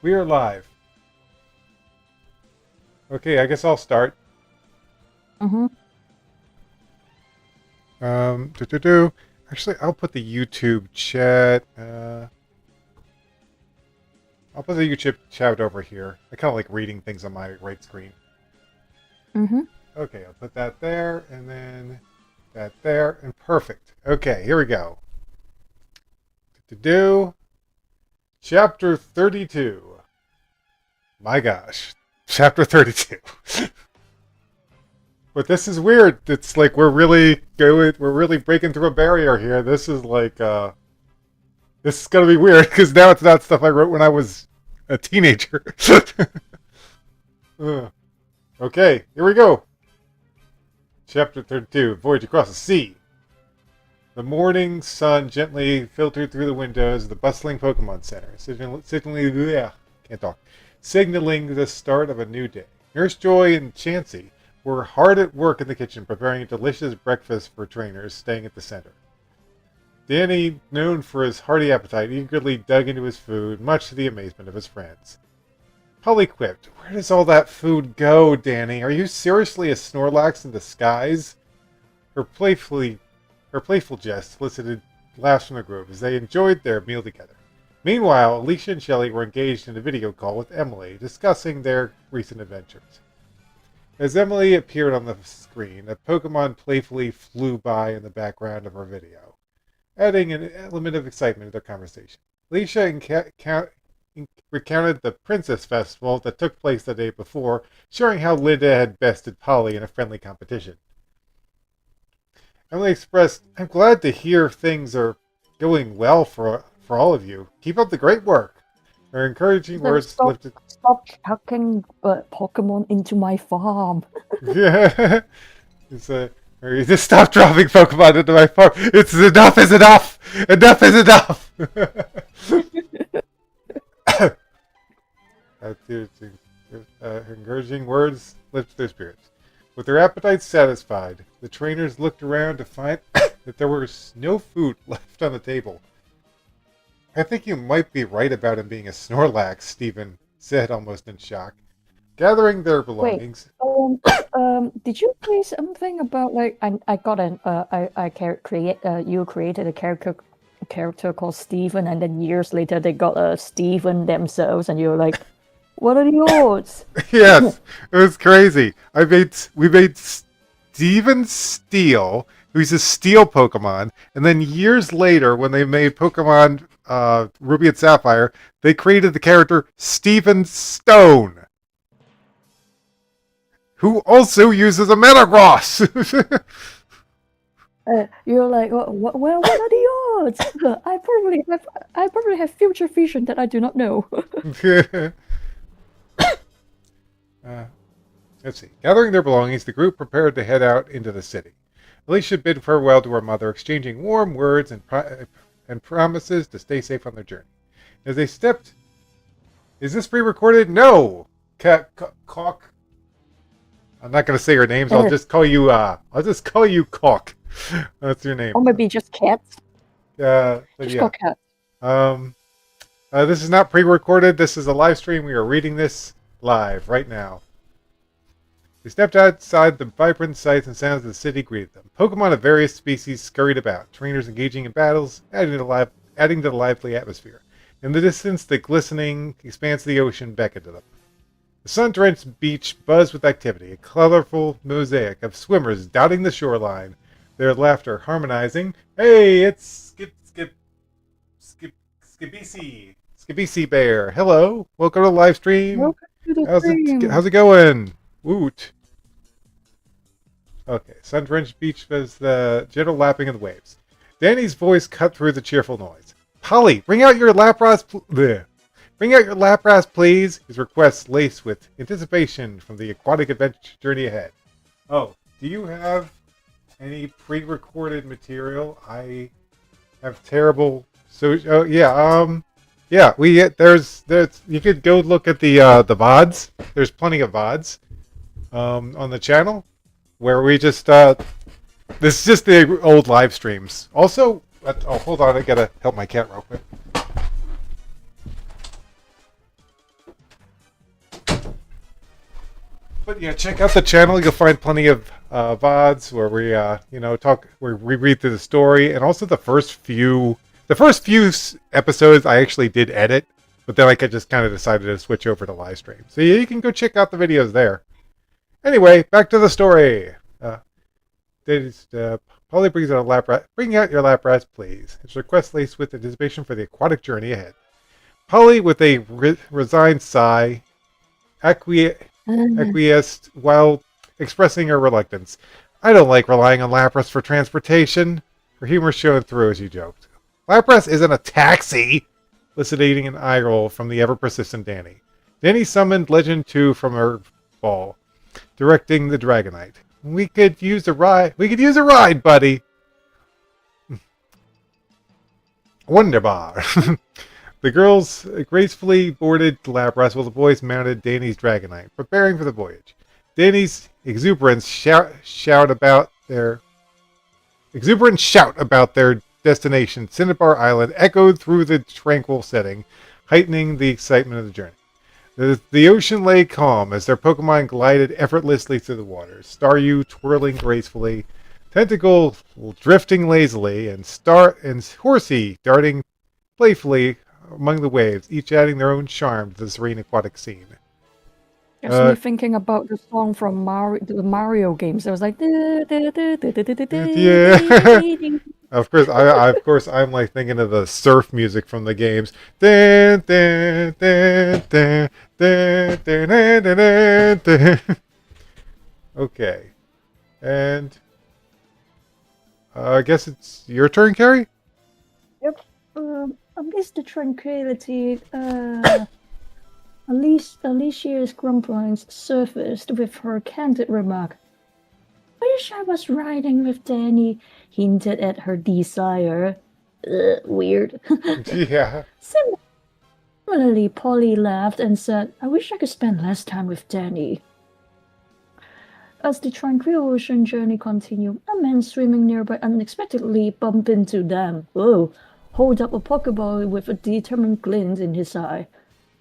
We are live. Okay, I guess I'll start. Mm-hmm. Do. Actually, I'll put the YouTube chat. I'll put the YouTube chat over here. I kind of like reading things on my right screen. Mm-hmm. Okay, I'll put that there, and then that there, and perfect. Okay, here we go. Do. Chapter 32. My gosh. Chapter 32. But this is weird. It's like we're really breaking through a barrier here. This is like this is gonna be weird because now it's not stuff I wrote when I was a teenager. Okay, here we go. Chapter 32, Voyage Across the Sea. The morning sun gently filtered through the windows of the bustling Pokemon Center, signaling the start of a new day. Nurse Joy and Chansey were hard at work in the kitchen preparing a delicious breakfast for trainers staying at the center. Danny, known for his hearty appetite, eagerly dug into his food, much to the amazement of his friends. Polly quipped, "Where does all that food go, Danny? Are you seriously a Snorlax in disguise?" Her playful jest elicited laughs from the group as they enjoyed their meal together. Meanwhile, Alicia and Shelley were engaged in a video call with Emily, discussing their recent adventures. As Emily appeared on the screen, a Pokemon playfully flew by in the background of her video, adding an element of excitement to their conversation. Alicia recounted the Princess Festival that took place the day before, sharing how Linda had bested Polly in a friendly competition. Emily expressed, "I'm glad to hear things are going well for all of you. Keep up the great work." Her encouraging So words lifted... stop chucking Pokemon into my farm. Yeah. Just stop dropping Pokemon into my farm. It's enough is enough! Enough is enough! Her encouraging words lifted their spirits. With their appetites satisfied, the trainers looked around to find that there was no food left on the table. "I think you might be right about him being a Snorlax," Stephen said, almost in shock. Gathering their Wait, belongings... did you say something about like I got an create you created a character called Steven, and then years later they got a Steven themselves, and you're like, what are the odds? Yes, it was crazy. We made Steven Steel, who's a steel Pokemon, and then years later, when they made Pokemon Ruby and Sapphire, they created the character Steven Stone, who also uses a Metagross. You're like, well, what are the odds? I probably have future vision that I do not know. Let's see. Gathering their belongings, the group prepared to head out into the city. Alicia bid farewell to her mother, exchanging warm words and promises to stay safe on their journey. As they stepped... Is this pre-recorded? No! Caulk. I'm not going to say your names. I'll just call you Caulk. That's your name. Or maybe just cats. But Just yeah. call cats. This is not pre-recorded. This is a live stream. We are reading this live right now. They stepped outside the vibrant sights and sounds of the city greeted them. Pokemon of various species scurried about, trainers engaging in battles, adding to the lively atmosphere. In the distance, the glistening expanse of the ocean beckoned to them. The sun-drenched beach buzzed with activity, a colorful mosaic of swimmers dotting the shoreline, their laughter harmonizing. Hey, it's Skibisi Bear. Hello, welcome to the live stream. Welcome to the stream. How's it going? Woot. Okay, sun-drenched beach was the gentle lapping of the waves. Danny's voice cut through the cheerful noise. "Polly, bring out your Lapras, bring out your Lapras, please." His request laced with anticipation from the aquatic adventure journey ahead. Oh, do you have any pre-recorded material? I have terrible... there's you could go look at the VODs. There's plenty of VODs on the channel where we just this is just the old live streams. Also, hold on, I gotta help my cat real quick. But yeah, check out the channel. You'll find plenty of VODs where we, where we read through the story, and also the first few episodes I actually did edit, but then I just kind of decided to switch over to live stream. So yeah, you can go check out the videos there. Anyway, back to the story. Polly brings out a lap rat. Bring out your lap rats, please. His request laced with anticipation for the aquatic journey ahead. Polly, with a resigned sigh, acquiesced while expressing her reluctance. I don't like relying on Lapras for transportation. Her humor shone through as she joked. Lapras isn't a taxi! Eliciting an eye roll from the ever-persistent Danny. Danny summoned Legend 2 from her ball, directing the Dragonite. We could use a ride. We could use a ride, buddy! Wonderbar! The girls gracefully boarded Lapras while the boys mounted Danny's Dragonite, preparing for the voyage. Danny's exuberant shout about their destination, Cinnabar Island, echoed through the tranquil setting, heightening the excitement of the journey. The ocean lay calm as their Pokemon glided effortlessly through the waters, Staryu twirling gracefully, Tentacle drifting lazily, and Horsey darting playfully among the waves, each adding their own charm to the serene aquatic scene. Gets me thinking about the song from the Mario games. It was like, yeah. Of course, I'm like thinking of the surf music from the games. Okay, and I guess it's your turn, Carrie. Yep. Amidst the tranquility, Alicia's grumblings surfaced with her candid remark. Wish I was riding with Danny, hinted at her desire. Weird. Yeah. Similarly, Polly laughed and said, I wish I could spend less time with Danny. As the tranquil ocean journey continued, a man swimming nearby unexpectedly bumped into them. Whoa! Hold up a Pokeball with a determined glint in his eye.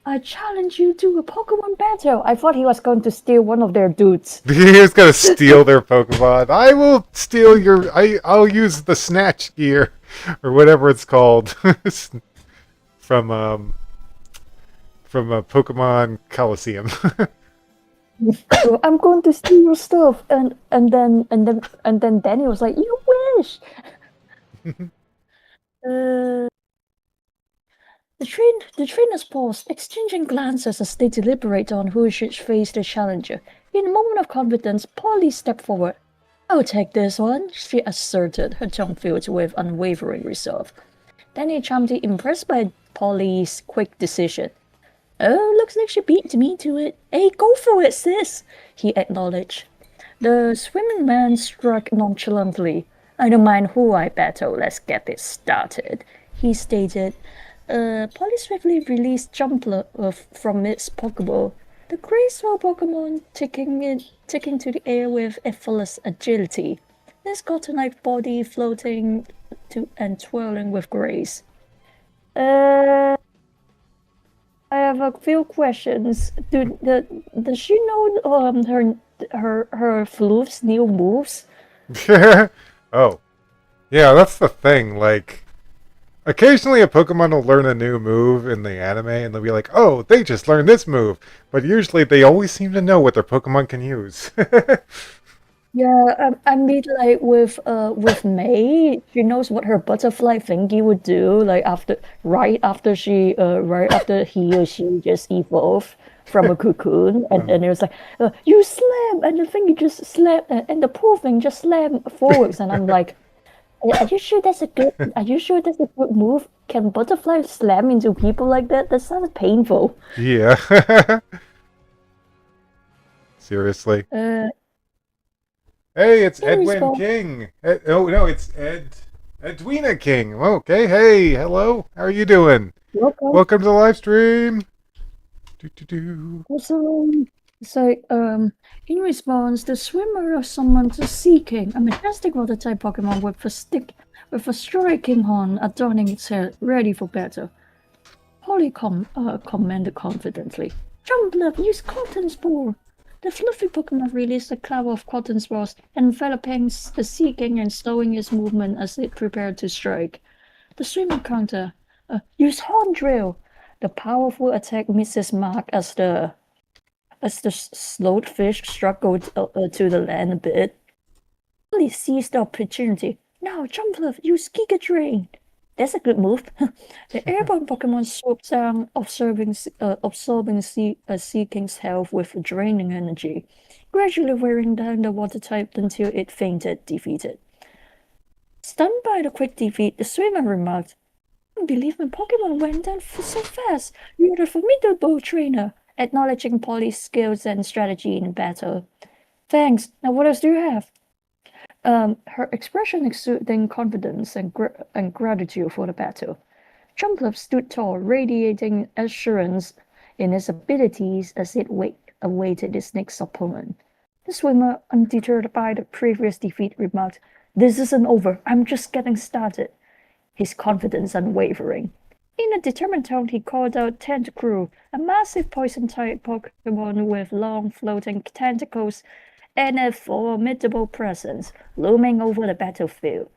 I challenge you to a Pokemon battle. I thought he was going to steal one of their dudes. He was going to steal their Pokemon. I will steal your... I'll use the Snatch gear, or whatever it's called, from a Pokemon Coliseum. So I'm going to steal your stuff, and then Danny was like, "You wish." The trainers paused, exchanging glances as they deliberate on who should face the challenger. In a moment of confidence, Polly stepped forward. I'll take this one, she asserted, her tone filled with unwavering resolve. Danny chimed in, impressed by Polly's quick decision. Oh, looks like she beat me to it. Hey, go for it, sis, he acknowledged. The swimming man struck nonchalantly. I don't mind who I battle, let's get it started, he stated. Polly swiftly released Jumpler from its Pokeball. The graceful Pokemon taking to the air with effortless agility. Its cotton-like body floating and twirling with grace. I have a few questions. Does she know her Floof's new moves? Oh, yeah, that's the thing. Like, occasionally a Pokemon will learn a new move in the anime, and they'll be like, "Oh, they just learned this move," but usually they always seem to know what their Pokemon can use. Yeah, I mean, like with May, she knows what her butterfly thingy would do. Like right after he or she just evolved from a cocoon, and then it was like, you slam, and the thingy just slam, and the poor thing just slammed forwards, and I'm like, are you sure that's a good? Are you sure that's a good move? Can butterflies slam into people like that? That sounds painful. Yeah. Seriously. Hey, it's Edwin King. No, it's Edwina King. Okay, hey, hello. How are you doing? Welcome to the live stream. So, in response, the swimmer summoned seeking a majestic water-type Pokemon with a striking horn adorning its head, ready for battle. Polly commented confidently. Jumpler, use Cotton Spore. The fluffy Pokemon released a cloud of cotton spores, enveloping the Sea King and slowing its movement as it prepared to strike. The swimmer counter. Use Horn Drill! The powerful attack misses mark as the slowed fish struggled to the land a bit. Polly seized the opportunity. Now, Jumpluff, use Giga Drain! That's a good move. The airborne Pokemon swooped down, absorbing Sea King's health with draining energy, gradually wearing down the water type until it fainted, defeated. Stunned by the quick defeat, the swimmer remarked, I can't believe my Pokemon went down so fast. You're a formidable trainer, acknowledging Polly's skills and strategy in battle. Thanks. Now what else do you have? Her expression exuding confidence and gratitude for the battle. Jumpluff stood tall, radiating assurance in his abilities as it awaited his next opponent. The swimmer, undeterred by the previous defeat, remarked, This isn't over. I'm just getting started. His confidence unwavering. In a determined tone, he called out Tentacruel, a massive poison-type Pokemon with long floating tentacles and a formidable presence looming over the battlefield.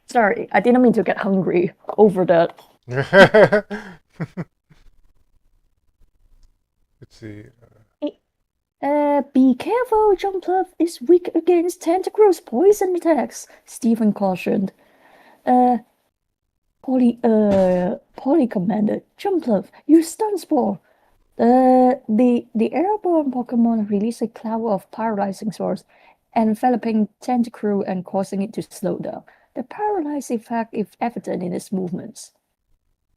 Sorry, I didn't mean to get hungry over that. Let's see. Be careful, Jumpluff is weak against Tentacruel's poison attacks, Stephen cautioned. Polly commanded, Jumpluff, use Stun Spore. The airborne Pokemon released a cloud of paralyzing spores, enveloping Tentacruel and causing it to slow down. The paralyzed effect is evident in its movements.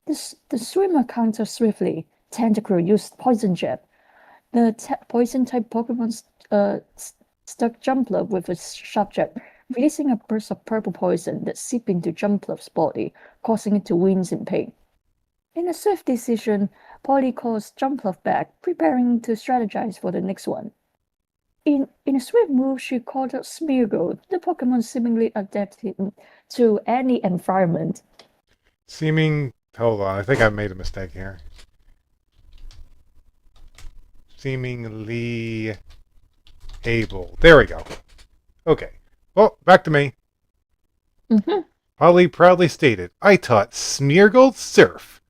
The swimmer countered swiftly. Tentacruel used Poison Jab. The poison-type Pokemon stuck Jumpluff with a sharp jab, releasing a burst of purple poison that seeped into Jumpluff's body, causing it to wince in pain. In a swift decision, Polly calls Jumpluff back, preparing to strategize for the next one. In a swift move, she called out Smeargle, the Pokemon seemingly adapted to any environment. Hold on, I think I made a mistake here. Seemingly able. There we go. Okay. Well, back to me. Mm-hmm. Polly proudly stated, I taught Smeargle Surf.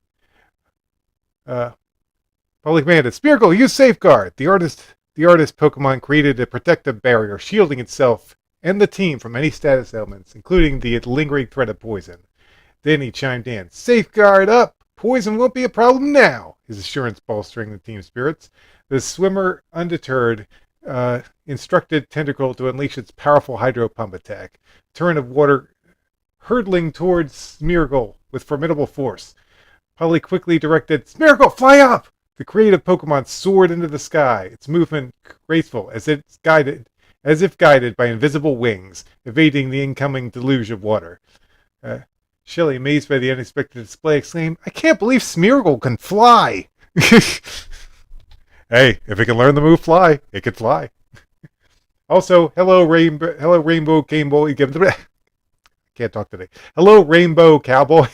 Polly commanded, Smeargle, use Safeguard. The artist Pokemon created a protective barrier, shielding itself and the team from any status ailments, including the lingering threat of poison. Then he chimed in, Safeguard up! Poison won't be a problem now! His assurance bolstering the team's spirits. The swimmer, undeterred, instructed Tentacle to unleash its powerful Hydro Pump attack. A torrent of water hurtling towards Smeargle with formidable force. Polly quickly directed, Smeargle, fly up! The creative Pokemon soared into the sky, its movement graceful as if guided by invisible wings, evading the incoming deluge of water. Shelly, amazed by the unexpected display, exclaimed, I can't believe Smeargle can fly! Hey, if it can learn the move fly, it can fly. Also, hello Rainbow Cowboy. Can't talk today. Hello Rainbow Cowboy.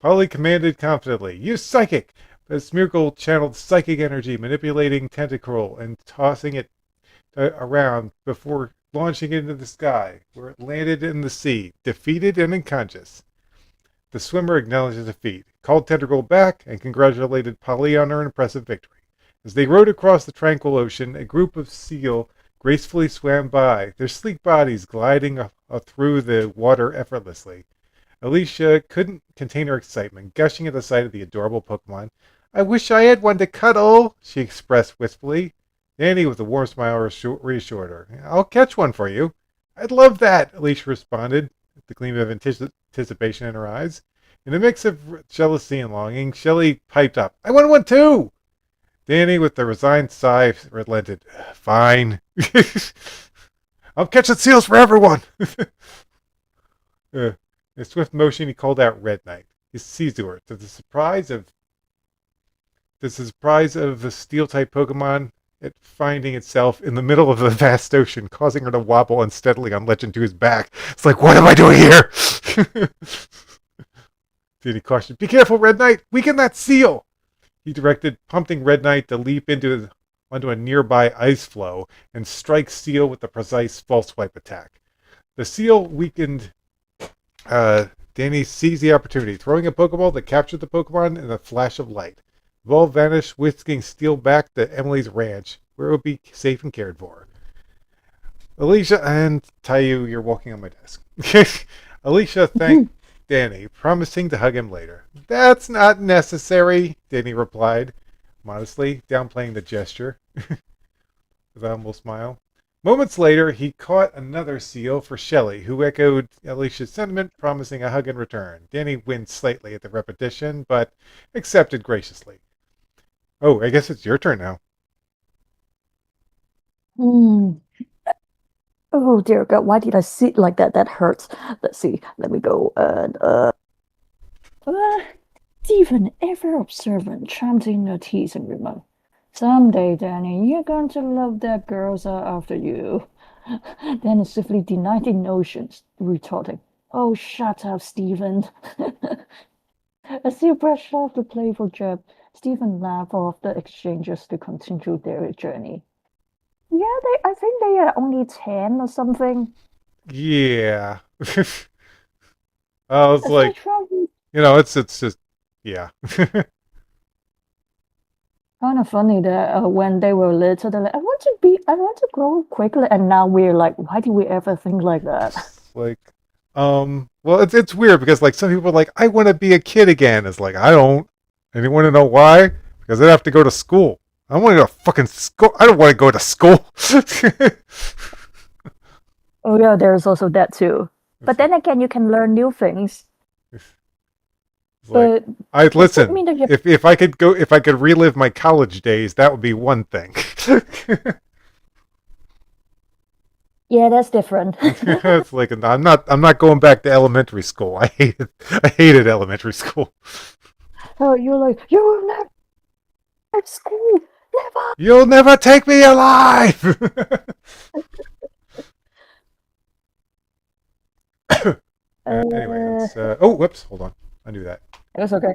Polly commanded confidently, use Psychic. But Smeargle channeled psychic energy, manipulating Tentacruel and tossing it around before launching it into the sky, where it landed in the sea, defeated and unconscious. The swimmer acknowledged the defeat, called Tentacruel back, and congratulated Polly on her impressive victory. As they rowed across the tranquil ocean, a group of seal gracefully swam by, their sleek bodies gliding through the water effortlessly. Alicia couldn't contain her excitement, gushing at the sight of the adorable Pokemon. I wish I had one to cuddle, she expressed wistfully. Danny, with a warm smile, reassured her. I'll catch one for you. I'd love that, Alicia responded, the gleam of anticipation in her eyes. In a mix of jealousy and longing, Shelley piped up, I want one too! Danny, with a resigned sigh, relented. Fine. I'm catching seals for everyone! In a swift motion, he called out Red Knight, his Caesar, to the surprise of the steel-type Pokemon, it finding itself in the middle of the vast ocean, causing her to wobble unsteadily on Legend 2's back. It's like, what am I doing here? Then he cautioned, be careful, Red Knight! Weaken that seal! He directed, prompting Red Knight to leap into onto a nearby ice floe and strike Seal with a precise false swipe attack. The Seal weakened. Danny seized the opportunity, throwing a Pokeball that captured the Pokemon in a flash of light. The ball vanished, whisking Steel back to Emily's ranch, where it would be safe and cared for. Alicia and Tayu, you're walking on my desk. Alicia thanked Danny, promising to hug him later. That's not necessary, Danny replied, modestly, downplaying the gesture, with a humble smile. Moments later, he caught another seal for Shelley, who echoed Alicia's sentiment, promising a hug in return. Danny winced slightly at the repetition, but accepted graciously. Oh, I guess it's your turn now. Hmm. Oh dear God, why did I sit like that? That hurts. Let's see. Let me go. Stephen, ever observant, chimed in a teasing remark. Someday, Danny, you're going to love that girls are after you. Danny swiftly denied the notions, retorting, "Oh, shut up, Stephen." As he brushed off the playful jab, Stephen laughed off the exchanges to continue their journey. Yeah, I think they are only 10 or something. Yeah. I was As they like, travel, it's just, yeah. kind of funny that when they were little, they're like, I want to grow quickly, and now we're like, why did we ever think like that? Like, well, it's weird because like some people are like, I want to be a kid again. It's like I don't. And you want to know why? Because I have to go to school. I want to go to fucking school. I don't want to go to school. Oh yeah, there's also that too. But then again, you can learn new things. It's like, But I does that listen. mean that you If I could go, if I could relive my college days, that would be one thing. yeah, that's different. It's like I'm not going back to elementary school. I hated elementary school. Oh, you're like, you will never at school, never. You'll never take me alive. Anyway, let's. Oh, whoops! Hold on. I knew that. It was okay.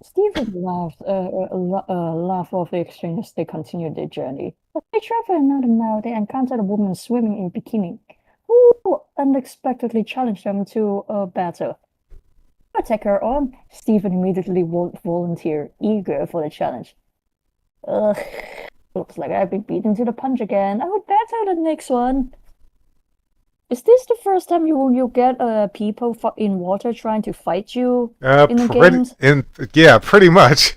Stephen laughed off the exchange as they continued their journey. As they traveled another mile, they encountered a woman swimming in bikini, who unexpectedly challenged them to a battle. "I'll take her on," Stephen immediately volunteered, eager for the challenge. Ugh, looks like I've been beaten to the punch again. I would battle the next one. Is this the first time you get people in water trying to fight you in the games? Yeah, pretty much.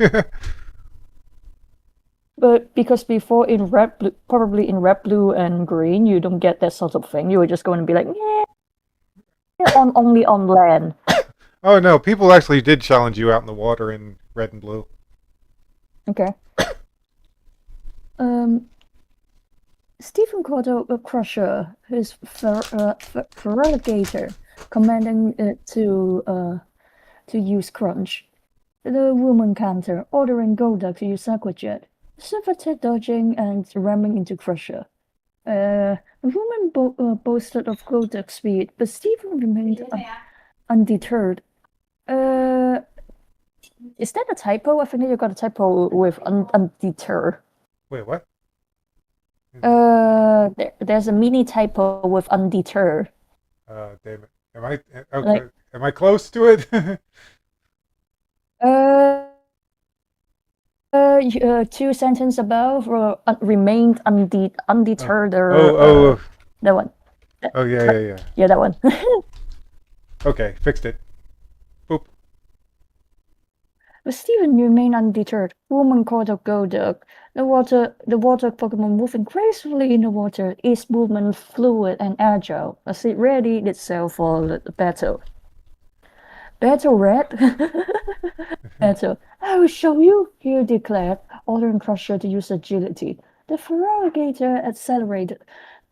But because before in red, blue, probably in red, blue, and green, you don't get that sort of thing. You were just going to be like, yeah, only on land. Oh no, people actually did challenge you out in the water in red and blue. Okay. Stephen called out a crusher, his feraligator, commanding it to use crunch. The woman counter, ordering Golduck to use Aqua Jet. Sympathetic dodging and ramming into Crusher. The woman boasted of Golduck speed, but Stephen remained undeterred. Is that a typo? I think you got a typo with undeterred. Wait, what? There's a mini typo with undeterred. Damn it. Am I okay? Like, am I close to it? Two sentences above remained undeterred. That one. Oh yeah. Yeah, that one. Okay, fixed it. Boop. But Stephen remained undeterred. Woman caught up Golduck. The water Pokemon moving gracefully in the water, its movement fluid and agile as it readied itself for the battle. Battle Red? Battle. "I will show you," he declared, ordering Crusher to use agility. The Feraligator accelerated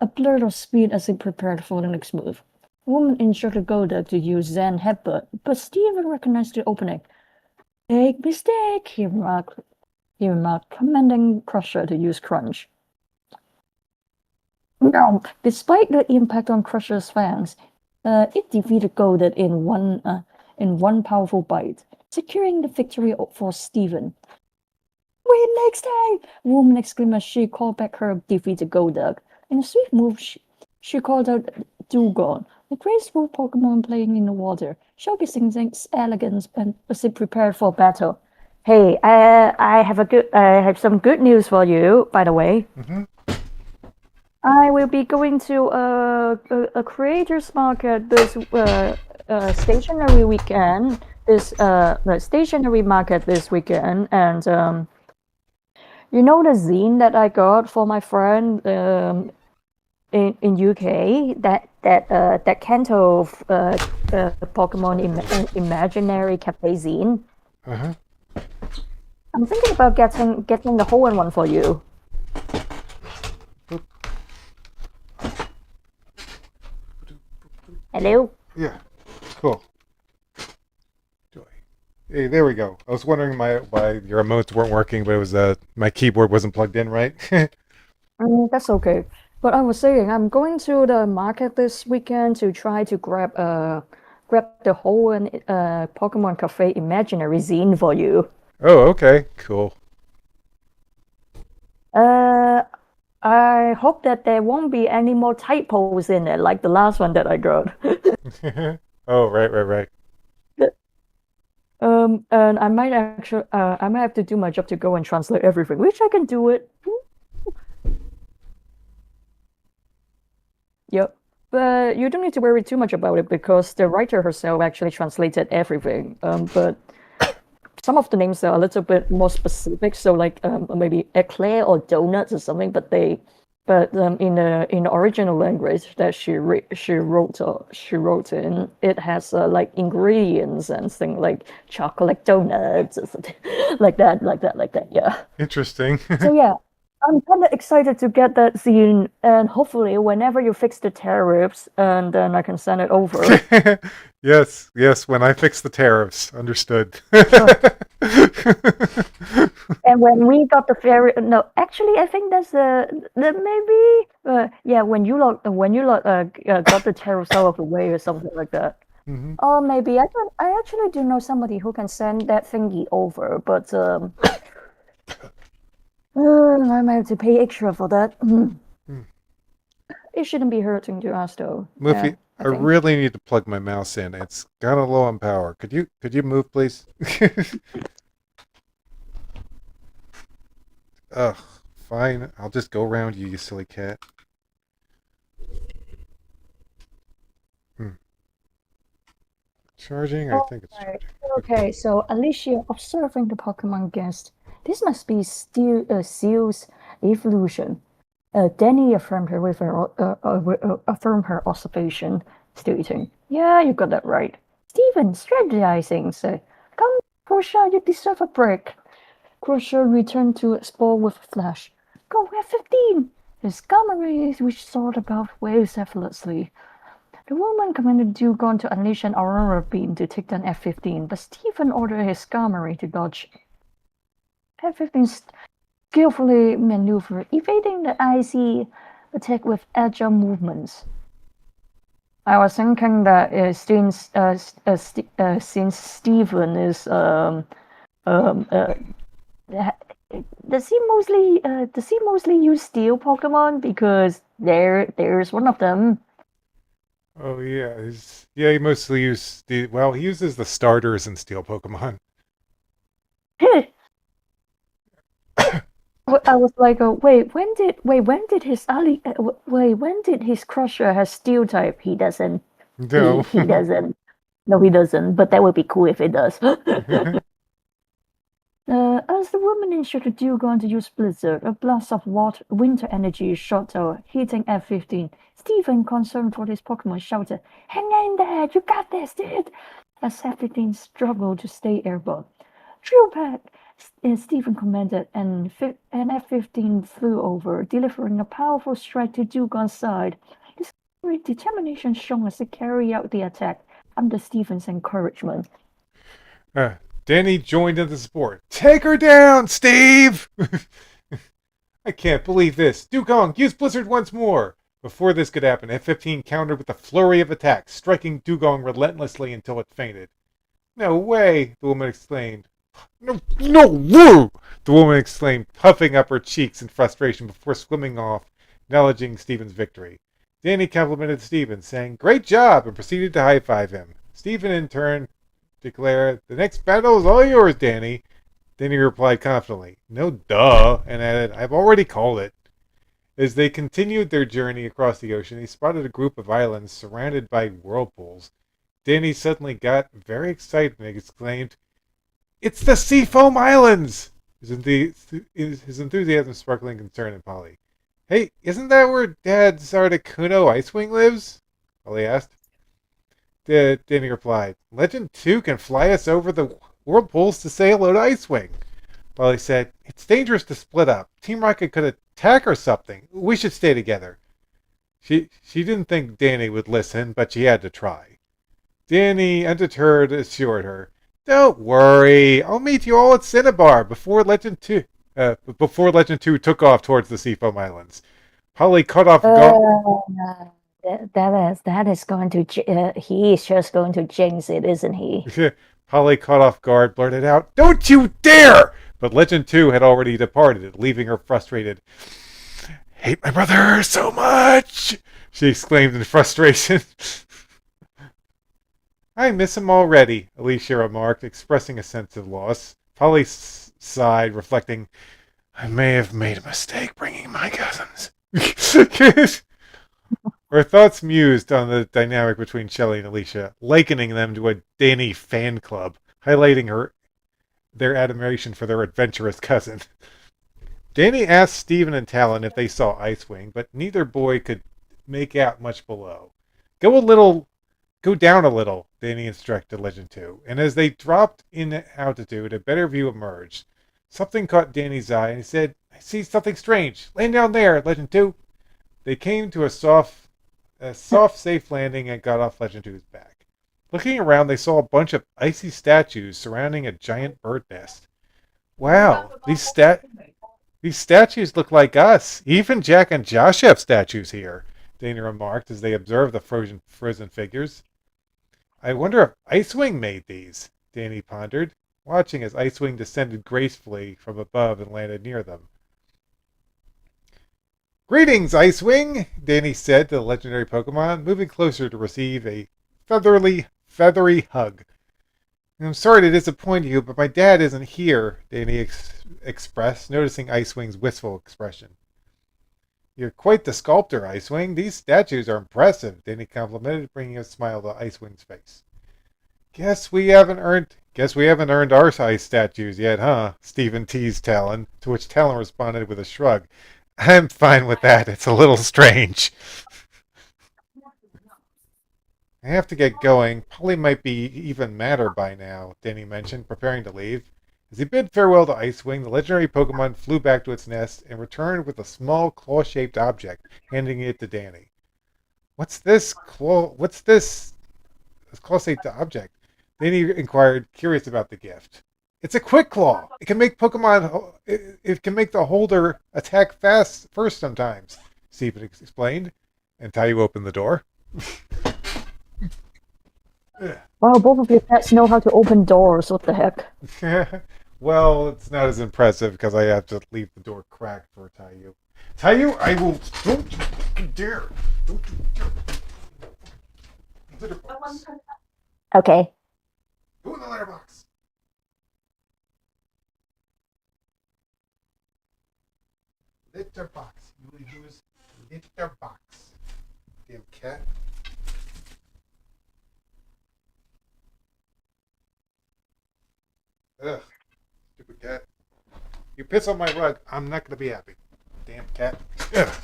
a blur of speed as it prepared for the next move. The woman instructed Golduck to use Zen Headbutt, but Stephen recognized the opening. "Big mistake," he remarked, commanding Crusher to use Crunch. No, despite the impact on Crusher's fangs, it defeated Golduck in one powerful bite, securing the victory for Stephen. Wait next time! The woman exclaimed as she called back her defeated Golduck. In a swift move, she called out Dugong, a graceful Pokemon playing in the water, showcasing its elegance and as it prepared for battle. Hey, I have some good news for you, by the way. Mm-hmm. I will be going to a creators market this stationery weekend. This the stationery market this weekend, and you know the zine that I got for my friend in UK, that Kanto Pokemon Imaginary Cafe zine. Uh-huh. I'm thinking about getting the whole one for you. Hello. Yeah. Cool. Joy. Hey, there we go. I was wondering why your emotes weren't working, but it was my keyboard wasn't plugged in right. That's okay. But I was saying I'm going to the market this weekend to try to grab the whole Pokemon Cafe Imaginary zine for you. Oh, okay. Cool. I hope that there won't be any more typos in it, like the last one that I got. Oh, right. And I might have to do my job to go and translate everything, which I can do it. Yep. But you don't need to worry too much about it because the writer herself actually translated everything. But some of the names are a little bit more specific, so like maybe eclair or donuts or something. But in the original language that she wrote in, it has like ingredients and things like chocolate donuts or something like that. Yeah. Interesting. So yeah, I'm kind of excited to get that zine, and hopefully, whenever you fix the tariffs, and then I can send it over. Yes. When I fix the tariffs, understood. And when we got the fairy, no, actually, I think that's maybe yeah, when you got the tariffs out of the way or something like that. Hmm. Or maybe I actually do know somebody who can send that thingy over, but I might have to pay extra for that. It shouldn't be hurting to us though. Luffy, Yeah, I I think. really need to plug my mouse in. It's kind of low on power. Could you move, please? Ugh, fine. I'll just go around you, you silly cat. Hmm. Charging? I think it's Alright. charging. Okay, so Alicia observing the Pokemon guessed this must be Seal's evolution. Danny affirmed her observation, stating, "Yeah, you got that right." Stephen, strategizing, said, "Come, Crusher, you deserve a break." Crusher returned to explore with a flash. "Go F-15!" His Gamma which soared above waves effortlessly. The woman commanded Dugong to unleash an Aurora beam to take down F-15, but Stephen ordered his Gamma to dodge. F-15 skillfully maneuvered, evading the icy attack with agile movements. I was thinking that since Stephen is does he mostly use steel Pokemon, because there's one of them. Oh yeah, he mostly uses he uses the starters in Steel Pokemon. I was like, when did his Crusher has steel type? He doesn't. No. He doesn't. No, he doesn't. But that would be cool if it does. As the woman instructed Dugong to use Blizzard, a blast of winter energy shot out, hitting F-15. Stephen, concerned for his Pokemon, shouted, "Hang in there! You got this, dude!" As F-15 struggled to stay airborne. "Drill back!" Stephen commanded, and F-15 flew over, delivering a powerful strike to Dugong's side. His great determination shone as he carried out the attack under Stephen's encouragement. Danny joined in the sport. Take her down, Steve! I can't believe this. Dugong, use Blizzard once more! Before this could happen, F-15 countered with a flurry of attacks, striking Dugong relentlessly until it fainted. No way, the woman exclaimed. No, no, woo! The woman exclaimed, puffing up her cheeks in frustration before swimming off, acknowledging Stephen's victory. Danny complimented Stephen, saying, "Great job," and proceeded to high-five him. Stephen, in turn, declared, "The next battle is all yours, Danny." Danny replied confidently, "No, duh," and added, "I've already called it." As they continued their journey across the ocean, they spotted a group of islands surrounded by whirlpools. Danny suddenly got very excited and exclaimed, "It's the Seafoam Islands!" His enthusiasm sparkling concern in Polly. "Hey, isn't that where Dad's Articuno Icewing lives?" Polly asked. Danny replied, "Legend 2 can fly us over the whirlpools to say hello to Icewing." Polly said, "It's dangerous to split up. Team Rocket could attack or something. We should stay together." She didn't think Danny would listen, but she had to try. Danny, undeterred, assured her, "Don't worry. I'll meet you all at Cinnabar before Legend 2. Before Legend 2 took off towards the Seafoam Islands." Polly cut off guard. That is going to. He's just going to jinx it, isn't he? Polly, caught off guard, blurted out, "Don't you dare!" But Legend 2 had already departed, leaving her frustrated. "Hate my brother so much!" she exclaimed in frustration. "I miss him already," Alicia remarked, expressing a sense of loss. Polly sighed, reflecting, "I may have made a mistake bringing my cousins." Her thoughts mused on the dynamic between Shelley and Alicia, likening them to a Danny fan club, highlighting their admiration for their adventurous cousin. Danny asked Stephen and Talon if they saw Icewing, but neither boy could make out much below. Go down a little," Danny instructed Legend 2, and as they dropped in altitude, a better view emerged. Something caught Danny's eye, and he said, "I see something strange. Land down there, Legend 2. They came to a soft, safe landing and got off Legend 2's back. Looking around, they saw a bunch of icy statues surrounding a giant bird nest. "Wow, these statues look like us. Even Jack and Josh have statues here," Danny remarked as they observed the frozen figures. "I wonder if Icewing made these," Danny pondered, watching as Icewing descended gracefully from above and landed near them. "Greetings, Icewing," Danny said to the legendary Pokemon, moving closer to receive a feathery hug. "I'm sorry to disappoint you, but my dad isn't here," Danny expressed, noticing Icewing's wistful expression. "You're quite the sculptor, Icewing. These statues are impressive," Danny complimented, bringing a smile to Icewing's face. Guess we haven't earned our ice statues yet, huh?" Stephen teased Talon, to which Talon responded with a shrug. "I'm fine with that. It's a little strange." "I have to get going. Polly might be even madder by now," Danny mentioned, preparing to leave. As he bid farewell to Icewing, the legendary Pokemon flew back to its nest and returned with a small claw-shaped object, handing it to Danny. What's this claw-shaped object?" Danny inquired, curious about the gift. "It's a Quick Claw. It can make the holder attack first sometimes," Stephen explained, and Tayu opened the door. Wow, both of your pets know how to open doors. What the heck? Well, it's not as impressive because I have to leave the door cracked for Tayu. Tayu, I will. Don't you dare! Don't you dare! Litter box. Okay. Go in the litter box. Litter box. You will use litter box. Damn cat. Ugh. Stupid cat. You piss on my rug, I'm not gonna be happy. Damn cat. Ugh.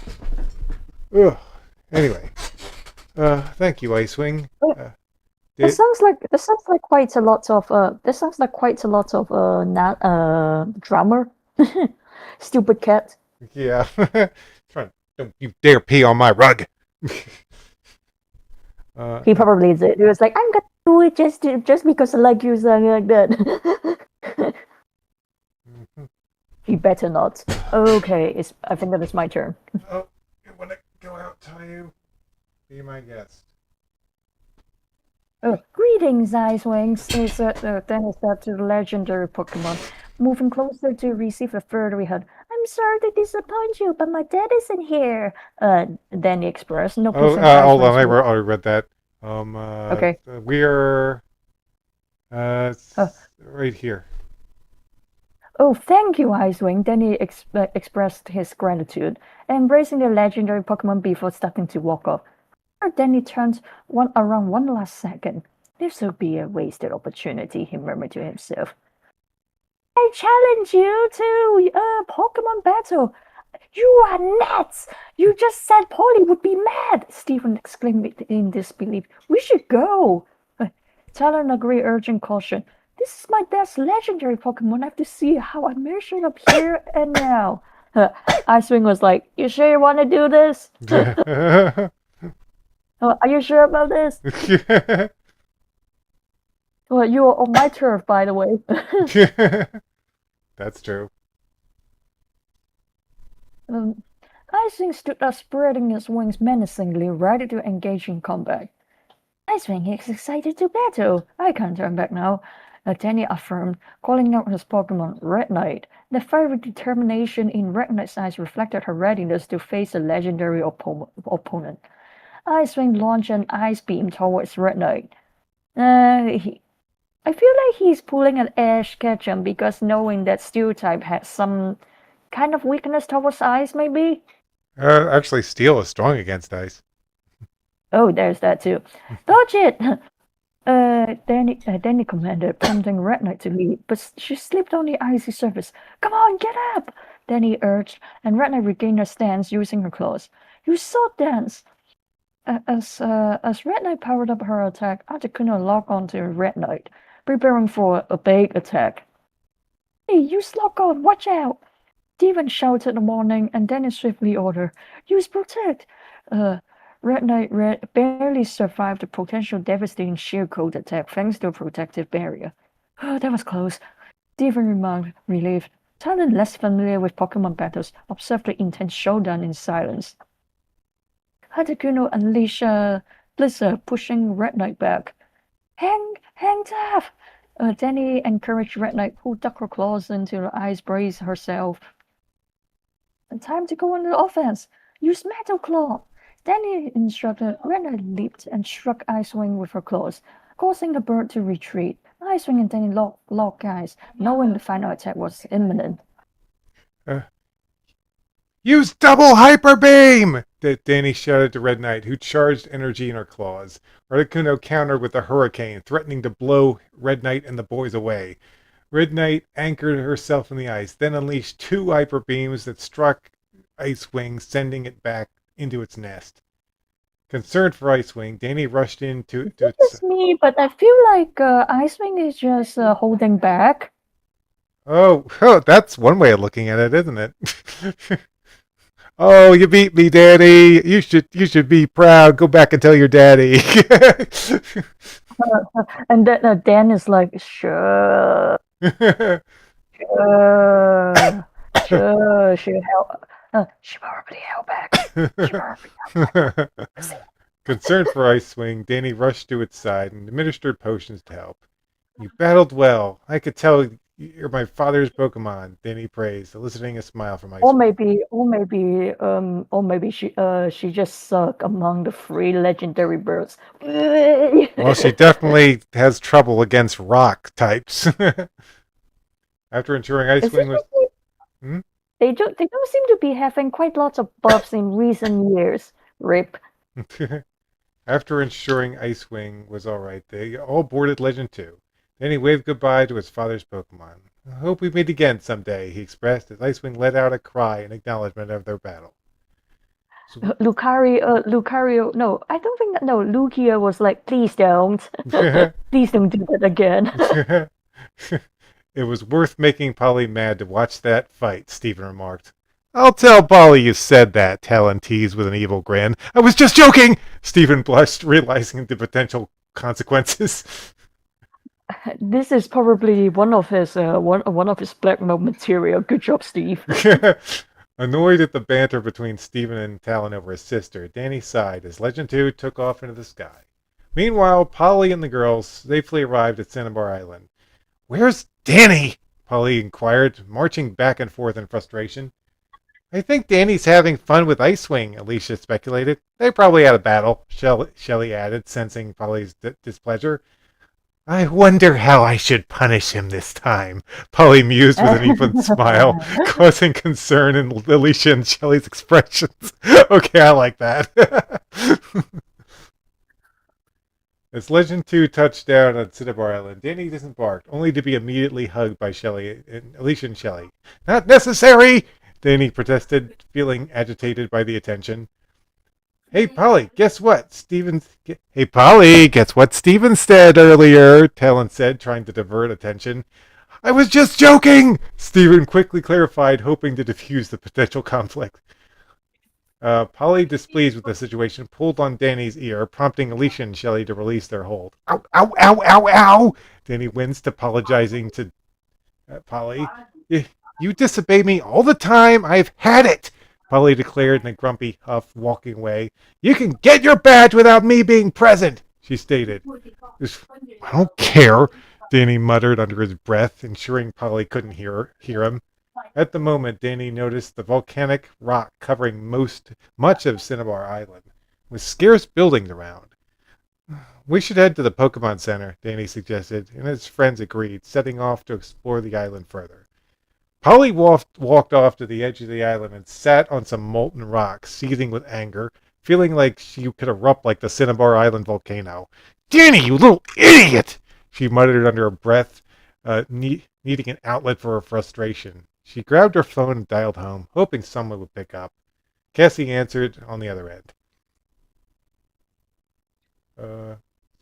Ugh. Anyway. Thank you, Icewing. This sounds like quite a lot of drama. Stupid cat. Yeah. Don't you dare pee on my rug. He probably did. He was like, "I'm gonna do it just because I like you something like that." You better not. Okay, I think that it's my turn. Oh, you wanna go out, Tayu? Be my guest. Greetings, Icewing, then he said to the legendary Pokemon, moving closer to receive a further hug. I'm sorry to disappoint you, but my dad isn't here. Then he expressed, no Oh, pushing hold on. Icewing's I way. already read that. Okay. We're Uh, right here. oh, thank you, Icewing. Then he expressed his gratitude, embracing the legendary Pokemon before starting to walk off. Then he turned around one last second. This would be a wasted opportunity, he murmured to himself. I challenge you to a Pokemon battle. You are nuts! You just said Polly would be mad! Stephen exclaimed in disbelief. We should go! Talon agreed, urging caution. This is my dad's legendary Pokemon. I have to see how I measure up here and now. Icewing was like, you sure you want to do this? Are you sure about this? Well, you are on my turf, by the way. That's true. Icewing stood up, spreading his wings menacingly, ready to engage in combat. Icewing is excited to battle. I can't turn back now. Danny affirmed, calling out his Pokemon, Red Knight. The fiery determination in Red Knight's eyes reflected her readiness to face a legendary opponent. Icewing launched an ice beam towards Red Knight. I feel like he's pulling an Ash Ketchum because knowing that Steel type has some kind of weakness towards ice, maybe? Actually, Steel is strong against ice. Oh, there's that too. Dodge it! Danny commanded, prompting Red Knight to lead, but she slipped on the icy surface. Come on, get up! Danny urged, and Red Knight regained her stance using her claws. You saw dance! As Red Knight powered up her attack, Articuno locked onto Red Knight, preparing for a big attack. Hey, use lock on! Watch out! Steven shouted a warning, and Danny swiftly ordered, use protect! Red Knight barely survived the potential devastating Sheer Coat attack thanks to a protective barrier. Oh, that was close. Steven remarked, relieved. Talon, less familiar with Pokemon battles, observed the intense showdown in silence. Articuno unleashed a blizzard, pushing Red Knight back. Hang tough! Danny encouraged Red Knight, who dug her claws into the ice, brace herself. Time to go on the offense. Use Metal Claw. Danny instructed. Red Knight leaped and struck Icewing with her claws, causing the bird to retreat. Icewing and Danny locked eyes, knowing the final attack was imminent. Use double hyper beam! Danny shouted to Red Knight, who charged energy in her claws. Articuno countered with a hurricane, threatening to blow Red Knight and the boys away. Red Knight anchored herself in the ice, then unleashed two hyper beams that struck Icewing, sending it back into its nest. Concerned for Icewing, Danny rushed into its... It's me, but I feel like Icewing is just holding back. Oh, that's one way of looking at it, isn't it? Oh, you beat me, Daddy. You should be proud. Go back and tell your daddy. And then Dan is like, sure. Sure, she probably held back. Concerned for Icewing, Danny rushed to its side and administered potions to help. You battled well. I could tell you're my father's Pokemon, Danny praised, eliciting a smile from Icewing. Or maybe she just sucked among the 3 legendary birds. Well, she definitely has trouble against rock types. After ensuring Icewing was... They don't seem to be having quite lots of buffs in recent years. Rip. After ensuring Icewing was alright, they all boarded Legend 2. Then he waved goodbye to his father's Pokemon. I hope we meet again someday, he expressed as Icewing let out a cry in acknowledgement of their battle. Lucario, no, I don't think that, no, Lugia was like, please don't. Please don't do that again. It was worth making Polly mad to watch that fight, Stephen remarked. I'll tell Polly you said that, Talon teased with an evil grin. I was just joking! Stephen blushed, realizing the potential consequences. This is probably one of his blackmail material. Good job, Steve. Annoyed at the banter between Stephen and Talon over his sister, Danny sighed as Legend 2 took off into the sky. Meanwhile, Polly and the girls safely arrived at Cinnabar Island. Where's Danny? Polly inquired, marching back and forth in frustration. I think Danny's having fun with Icewing, Alicia speculated. They probably had a battle, Shelley added, sensing Polly's displeasure. I wonder how I should punish him this time, Polly mused with an even smile, causing concern in Alicia and Shelley's expressions. Okay, I like that. As Legend 2 touched down on Cinnabar Island, Danny disembarked, only to be immediately hugged by Shelley and Alicia and Shelley. Not necessary! Danny protested, feeling agitated by the attention. Hey, Polly, guess what? Hey, Polly, guess what Steven said earlier? Talon said, trying to divert attention. I was just joking! Steven quickly clarified, hoping to diffuse the potential conflict. Polly, displeased with the situation, pulled on Danny's ear, prompting Alicia and Shelley to release their hold. Ow, ow, ow, ow, ow! Danny winced, apologizing to Polly. You disobey me all the time. I've had it, Polly declared in a grumpy huff, walking away. You can get your badge without me being present, she stated. I don't care, Danny muttered under his breath, ensuring Polly couldn't hear him. At the moment, Danny noticed the volcanic rock covering much of Cinnabar Island, with scarce buildings around. We should head to the Pokemon Center, Danny suggested, and his friends agreed, setting off to explore the island further. Polly walked off to the edge of the island and sat on some molten rock, seething with anger, feeling like she could erupt like the Cinnabar Island volcano. Danny, you little idiot! She muttered under her breath, needing an outlet for her frustration. She grabbed her phone and dialed home, hoping someone would pick up. Cassie answered on the other end.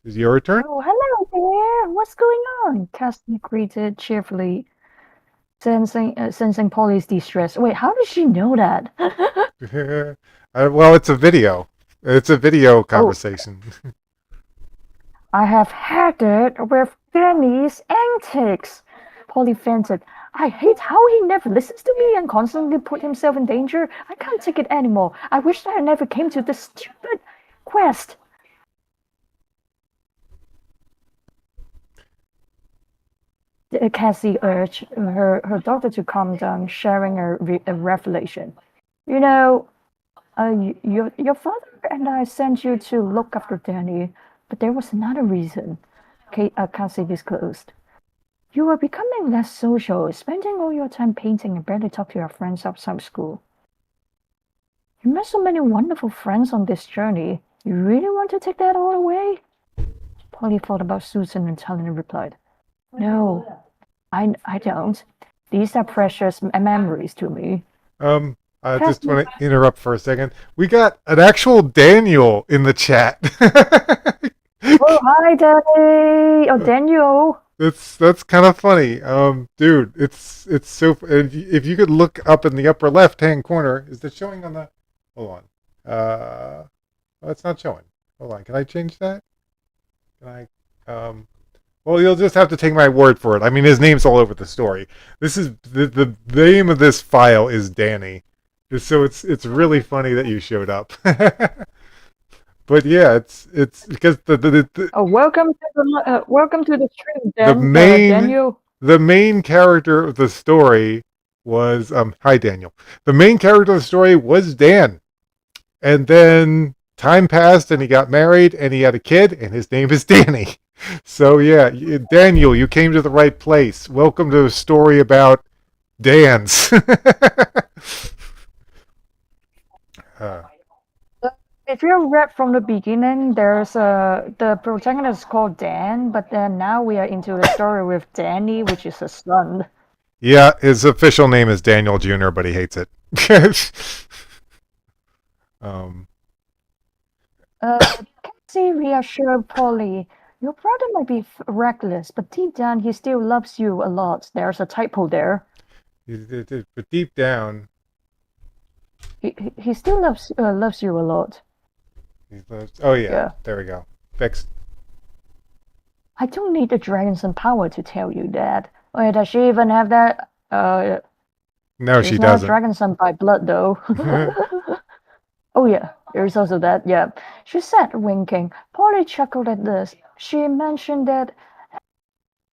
Is it your turn? Oh, hello there. What's going on? Cassie greeted cheerfully, sensing Polly's distress. Wait, how does she know that? Well, it's a video. It's a video conversation. Oh, I have had it with Danny's antics. Polly vented. I hate how he never listens to me and constantly put himself in danger. I can't take it anymore. I wish that I never came to this stupid quest. Cassie urged her daughter to calm down, sharing a revelation. You know, your father and I sent you to look after Danny, but there was another reason, Cassie disclosed. You are becoming less social, spending all your time painting and barely talk to your friends outside school. You met so many wonderful friends on this journey. You really want to take that all away? Polly thought about Susan and Talon replied, No, I don't. These are precious memories to me. I just want to interrupt for a second. We got an actual Daniel in the chat. Oh, hi, Danny. Oh, Daniel. That's kind of funny. Dude, it's so. If you could look up in the upper left-hand corner, is it showing on the? Hold on. Well, it's not showing. Hold on. Can I change that? Can I? Well, you'll just have to take my word for it. I mean, his name's all over the story. This is the name of this file is Danny, so it's really funny that you showed up. But yeah, it's because oh, welcome to the stream, Daniel. The main character of the story was hi Daniel. The main character of the story was Dan, and then time passed and he got married and he had a kid and his name is Danny. So yeah, Daniel, you came to the right place. Welcome to a story about Dans. If you read from the beginning, there's the protagonist is called Dan, but then now we are into a story with Danny, which is his son. Yeah, his official name is Daniel Jr., but he hates it. Cassie reassured Polly, your brother might be reckless, but deep down he still loves you a lot. There's a typo there. But deep down, he still loves you a lot. Oh yeah, there we go. Fixed. I don't need the Dragonson power to tell you that. Wait, does she even have that? No, she doesn't. Not Dragonson by blood, though. Oh yeah. There's also that, yeah. She said, winking. Polly chuckled at this. She mentioned that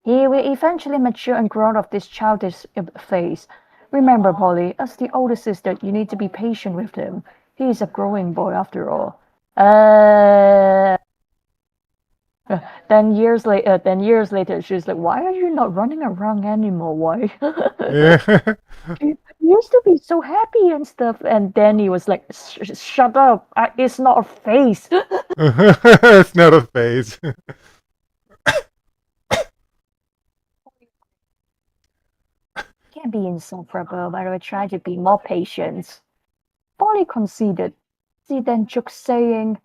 he will eventually mature and grow out of this childish phase. Remember, Polly, as the older sister, you need to be patient with him. He is a growing boy after all. Uh, then years later, she's like, "Why are you not running around anymore? Why?" Yeah. You used to be so happy and stuff. And Danny was like, "Shut up! It's not a face." It's not a phase. Can't be insufferable, but I will try to be more patient. Polly conceded. She then took saying,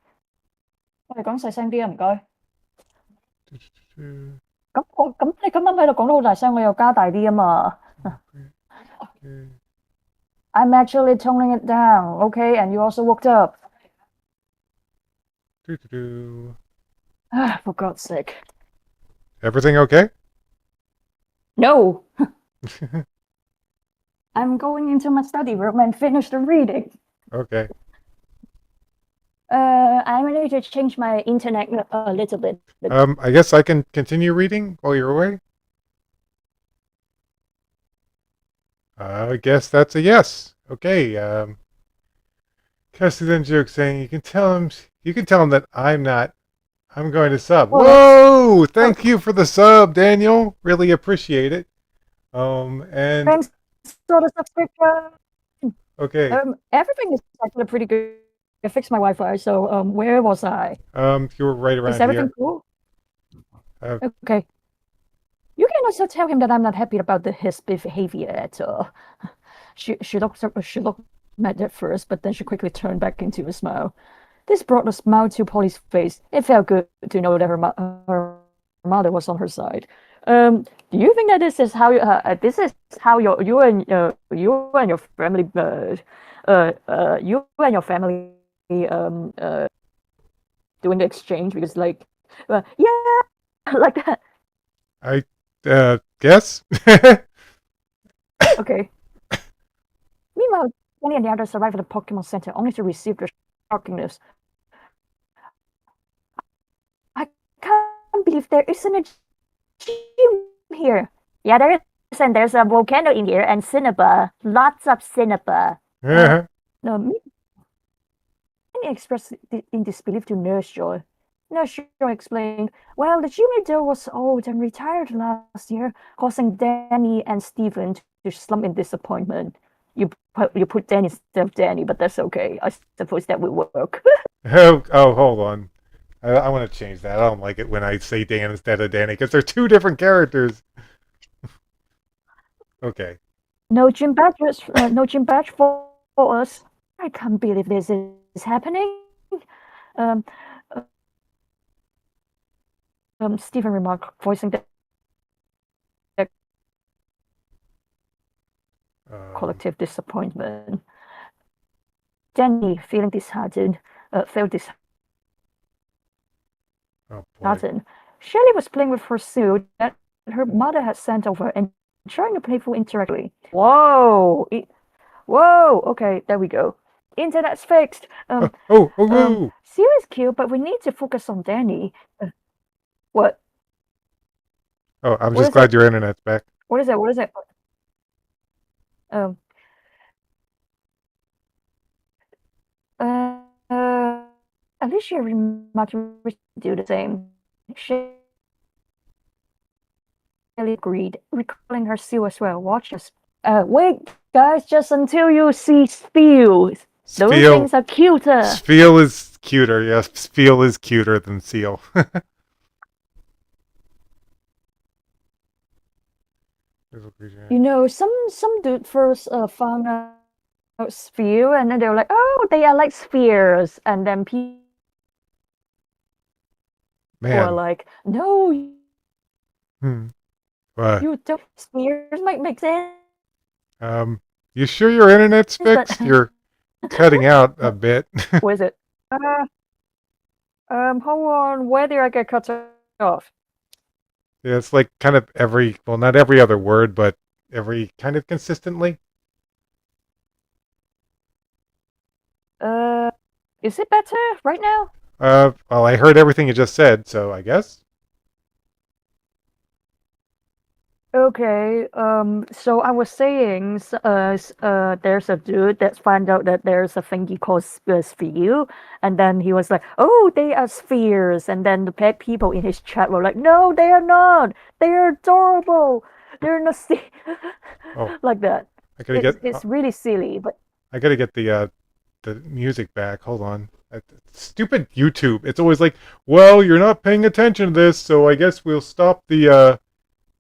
我哋講細聲啲啊，唔該。咁你咁啱喺度講得好大聲，我又加大啲啊嘛。I'm actually toning it down, okay? And you also woke up. For God's sake. Everything okay? No! I'm going into my study room and finish the reading. Okay. I need to change my internet a little bit. I guess I can continue reading while you're away? I guess that's a yes. Okay. Cassie then jokes, saying, you can tell him that I'm going to sub. Whoa! Thank you for the sub, Daniel. Really appreciate it. And thanks for the subscription. Okay. Everything is actually pretty good. I fixed my Wi-Fi, so where was I? You were right around here. Is everything cool? Okay. You can also tell him that I'm not happy about his behavior at all. She looked mad at first, but then she quickly turned back into a smile. This brought a smile to Polly's face. It felt good to know that her mother was on her side. Do you think that this is how you and your family doing the exchange? Because yeah, like that. I guess. Okay. Meanwhile, Danny and the others arrive at the Pokemon Center only to receive the shocking news. I can't believe there isn't a gym here. Yeah, there is, and there's a volcano in here and Cinnabar. Lots of Cinnabar. No, Danny expressed in disbelief to Nurse Joy. Nurse Joy explained, well, the gym leader was old and retired last year, causing Danny and Stephen to slump in disappointment. You put Danny instead of Danny, but that's okay. I suppose that will work. Oh, hold on. I want to change that. I don't like it when I say Dan instead of Danny because they're two different characters. Okay. No gym badge for us. I can't believe this is happening. Stephen remarked, voicing the collective disappointment. Danny, feeling disheartened, felt disheartened. Oh, boy. Shelley was playing with her suit that her mother had sent over and trying to playful interactively. Whoa! Okay, there we go. Internet's fixed. Seal is cute, but we need to focus on Danny. What? Oh, I'm just glad your internet's back. What is it? Alicia remarked to do the same. Shelley agreed, recalling her seal as well. Watch us. Wait, guys, just until you see Spiel. Those things are cuter. Spiel is cuter, yes. Spiel is cuter than Seal. You know, some dude first found out Spiel, and then they were like, oh, they are like spheres. And then people were like, no. What? You don't. Spheres might make sense. You sure your internet's fixed? You're cutting out a bit. What is it? Hold on. Where did I get cut off? Yeah, it's like kind of not every other word, but every kind of consistently. Is it better right now? Well, I heard everything you just said, so I guess. Okay, so I was saying, there's a dude that found out that there's a thingy called sphere, and then he was like, "Oh, they are spheres," and then the pet people in his chat were like, "No, they are not. They are adorable. They're not Oh, like that." I gotta It's get. it's really silly, but I gotta get the music back. Hold on. Stupid YouTube. It's always like, well, you're not paying attention to this, so I guess we'll stop the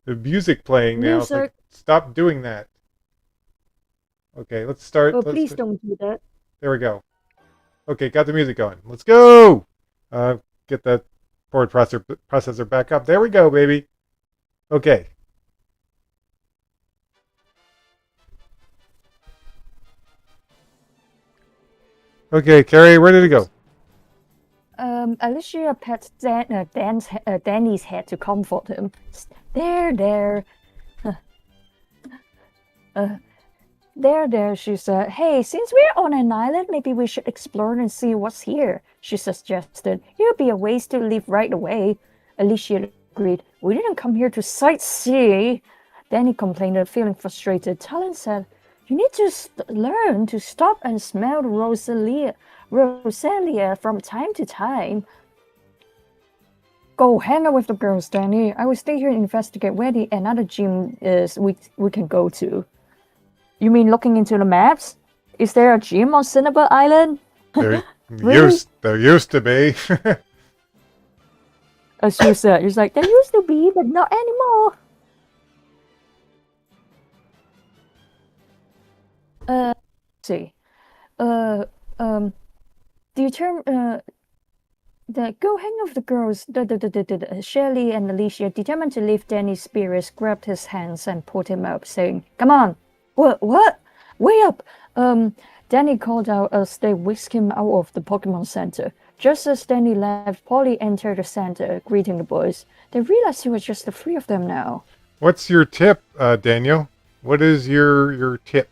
music playing now. It's like, music. stop doing that. Okay, let's start. Oh, please don't do that. There we go. Okay, got the music going. Let's go. Uh, get that forward processor back up. There we go, baby. Okay. Okay, Carrie, where did it go? Alicia pets Danny's head to comfort him. There, there. Uh, there, she said. Hey, since we're on an island, maybe we should explore and see what's here, she suggested. It'll be a waste to leave right away. Alicia agreed. We didn't come here to sightsee. Danny complained, feeling frustrated. Talon said, you need to learn to stop and smell Rosalia from time to time. Go hang out with the girls, Danny. I will stay here and investigate where the another gym is we can go to. You mean looking into the maps? Is there a gym on Cinnabar Island? There, Really? there used to be. As you said, it's like, there used to be, but not anymore. Let's see. The term, the go hang with the girls, Shelley and Alicia, determined to lift Danny's spirits, grabbed his hands and pulled him up, saying, come on. What? Way up! Danny called out as they whisked him out of the Pokemon Center. Just as Danny left, Polly entered the center, greeting the boys. They realized it was just the three of them now. What's your tip, Daniel? What is your tip?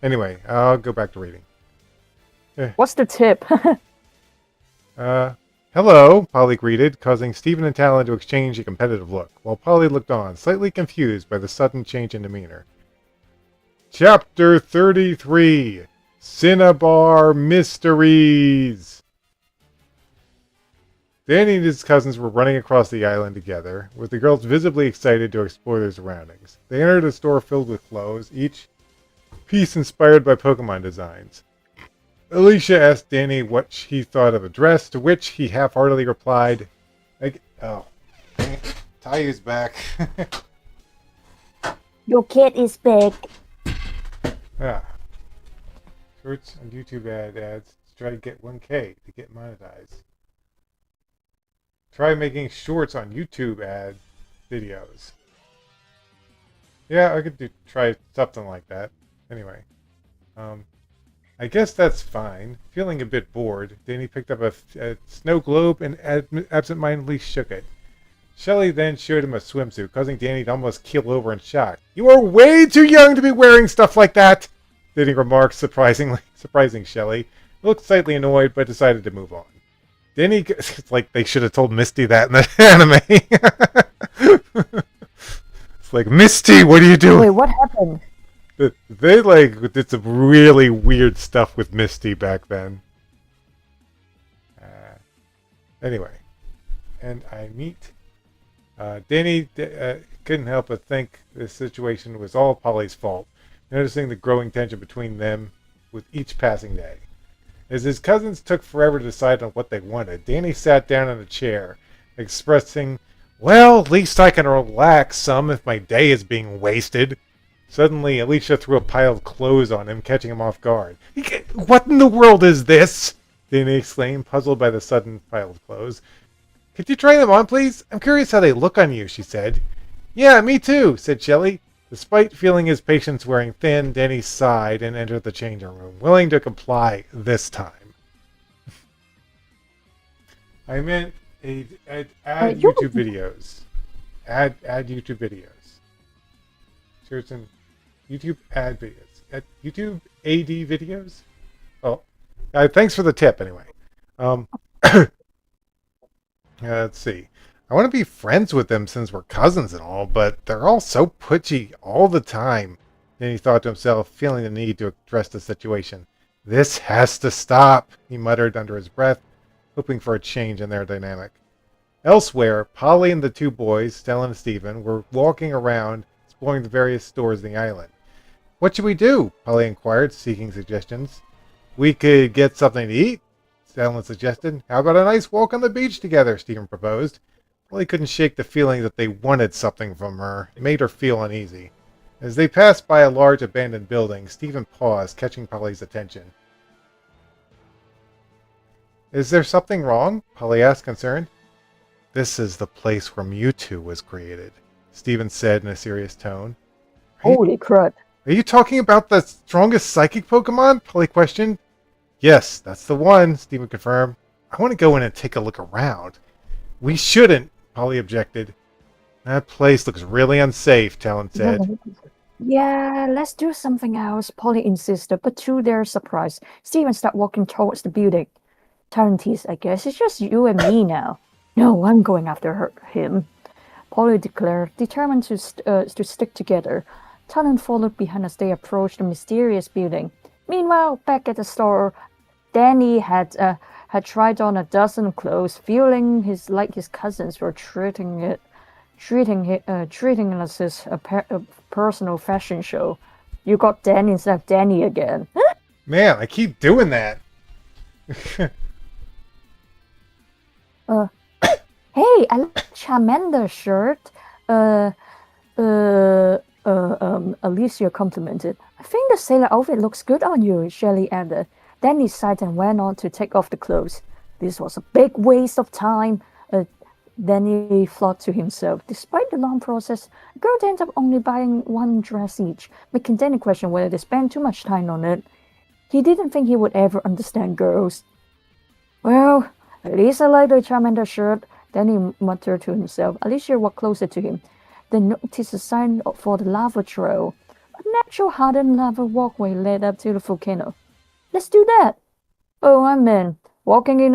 Anyway, I'll go back to reading. What's the tip? Hello, Polly greeted, causing Stephen and Talon to exchange a competitive look, while Polly looked on, slightly confused by the sudden change in demeanor. Chapter 33, Cinnabar Mysteries. Danny and his cousins were running across the island together, with the girls visibly excited to explore their surroundings. They entered a store filled with clothes, each piece inspired by Pokemon designs. Alicia asked Danny what he thought of a dress, to which he half-heartedly replied, oh, dang it. Tayu's back. Your cat is back. Ah. Shorts on YouTube ads to try to get 1K to get monetized. Try making shorts on YouTube ad videos. Yeah, I could try something like that. Anyway, I guess that's fine. Feeling a bit bored, Danny picked up a snow globe and absentmindedly shook it. Shelley then showed him a swimsuit, causing Danny to almost keel over in shock. You are way too young to be wearing stuff like that! Danny remarked, surprising Shelley. He looked slightly annoyed, but decided to move on. Danny, it's like they should have told Misty that in the anime. It's like, Misty, what are you doing? Wait, what happened? They did some really weird stuff with Misty back then. Anyway, and I meet Danny. Couldn't help but think this situation was all Polly's fault, noticing the growing tension between them with each passing day. As his cousins took forever to decide on what they wanted, Danny sat down in a chair, expressing, well, at least I can relax some if my day is being wasted. Suddenly, Alicia threw a pile of clothes on him, catching him off guard. What in the world is this? Danny exclaimed, puzzled by the sudden pile of clothes. Could you try them on, please? I'm curious how they look on you, she said. Yeah, me too, said Shelley. Despite feeling his patience wearing thin, Danny sighed and entered the changing room, willing to comply this time. I meant add YouTube videos. Add YouTube videos. Sure, some YouTube ad videos. YouTube AD videos? Oh, thanks for the tip, anyway. Um, let's see. I want to be friends with them since we're cousins and all, but they're all so pushy all the time. Then he thought to himself, feeling the need to address the situation. This has to stop, he muttered under his breath, hoping for a change in their dynamic. Elsewhere, Polly and the two boys, Stella and Stephen, were walking around, exploring the various stores in the island. What should we do? Polly inquired, seeking suggestions. We could get something to eat, Stella suggested. How about a nice walk on the beach together? Stephen proposed. Polly couldn't shake the feeling that they wanted something from her. It made her feel uneasy. As they passed by a large abandoned building, Stephen paused, catching Polly's attention. Is there something wrong? Polly asked, concerned. This is the place where Mewtwo was created, Stephen said in a serious tone. Holy crud. Are you talking about the strongest psychic Pokemon? Polly questioned. Yes, that's the one, Stephen confirmed. I want to go in and take a look around. We shouldn't, Polly objected. That place looks really unsafe, Talon said. Yeah, let's do something else, Polly insisted, but to their surprise, Stephen started walking towards the building. Talon teased, I guess it's just you and me now. No, I'm going after him, Polly declared, determined to stick together. Talon followed behind as they approached the mysterious building. Meanwhile, back at the store, Danny had tried on a dozen clothes, feeling his cousins were treating it as his personal fashion show. You got Danny instead of Danny again. Man, I keep doing that. Hey, I like Charmander's shirt. Alicia complimented. I think the sailor outfit looks good on you, Shelley added. Danny sighed and went on to take off the clothes. This was a big waste of time. Danny thought to himself. Despite the long process, the girl ended up only buying one dress each, making Danny question whether they spent too much time on it. He didn't think he would ever understand girls. Well, at least I like the Charmander shirt, Danny muttered to himself. Alicia walked closer to him, then noticed a sign for the lava trail. A natural hardened lava walkway led up to the volcano. Let's do that. Oh, I'm in. Walking in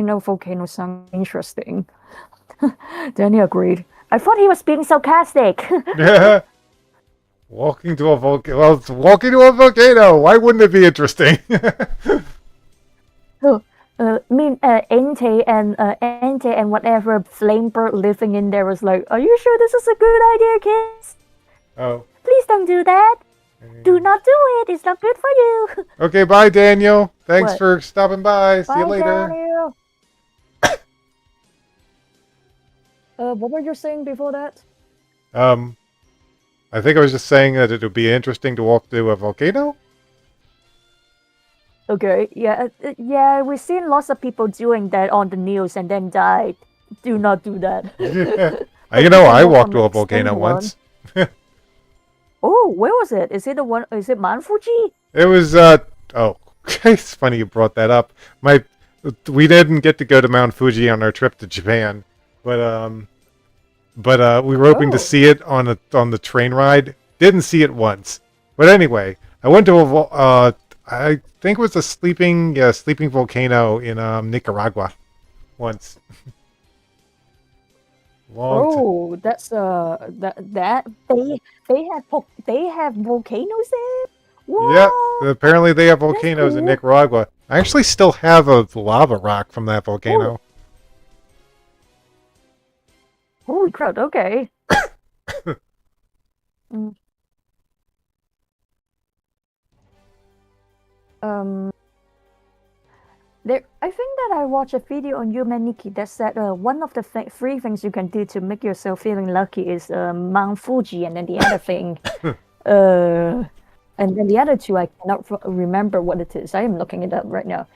a volcano sounds interesting. Danny agreed. I thought he was being sarcastic. Walking to a volcano. Well, it's walking to a volcano. Why wouldn't it be interesting? Ente and whatever flame bird living in there was like, are you sure this is a good idea, kids? Oh. Please don't do that. Do not do it. It's not good for you. Okay, bye, Daniel. Thanks What? for stopping by. See you Bye, later. Daniel. What were you saying before that? I think I was just saying that it would be interesting to walk through a volcano. Okay, yeah, we've seen lots of people doing that on the news and then died. Do not do that. I walked through a volcano once. Oh, where was it? Is it the one? Is it Mount Fuji? It was oh, it's funny you brought that up. We didn't get to go to Mount Fuji on our trip to Japan, but we were hoping to see it on the train ride. Didn't see it once. But anyway, I went to I think it was a sleeping volcano in Nicaragua once. That's that they have volcanoes there. What? Yeah, apparently they have volcanoes in cool. Nicaragua. I actually still have a lava rock from that volcano. Holy crap! Okay. I think that I watched a video on Yumaniki that said one of the three things you can do to make yourself feeling lucky is Mount Fuji, and then the other thing, and then the other two I cannot remember what it is. I am looking it up right now.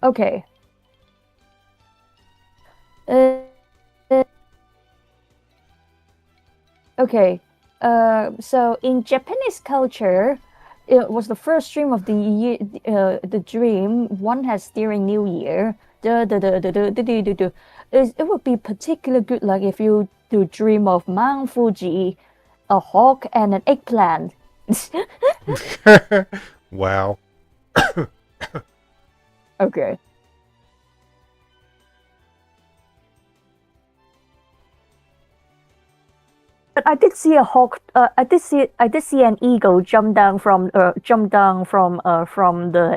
Okay. Okay. So in Japanese culture, it was the first dream of the year. The dream one has during New Year. It would be particularly good luck if you do dream of Mount Fuji, a hawk, and an eggplant. Wow. Okay. But I did see a hawk. I did see an eagle jump down from the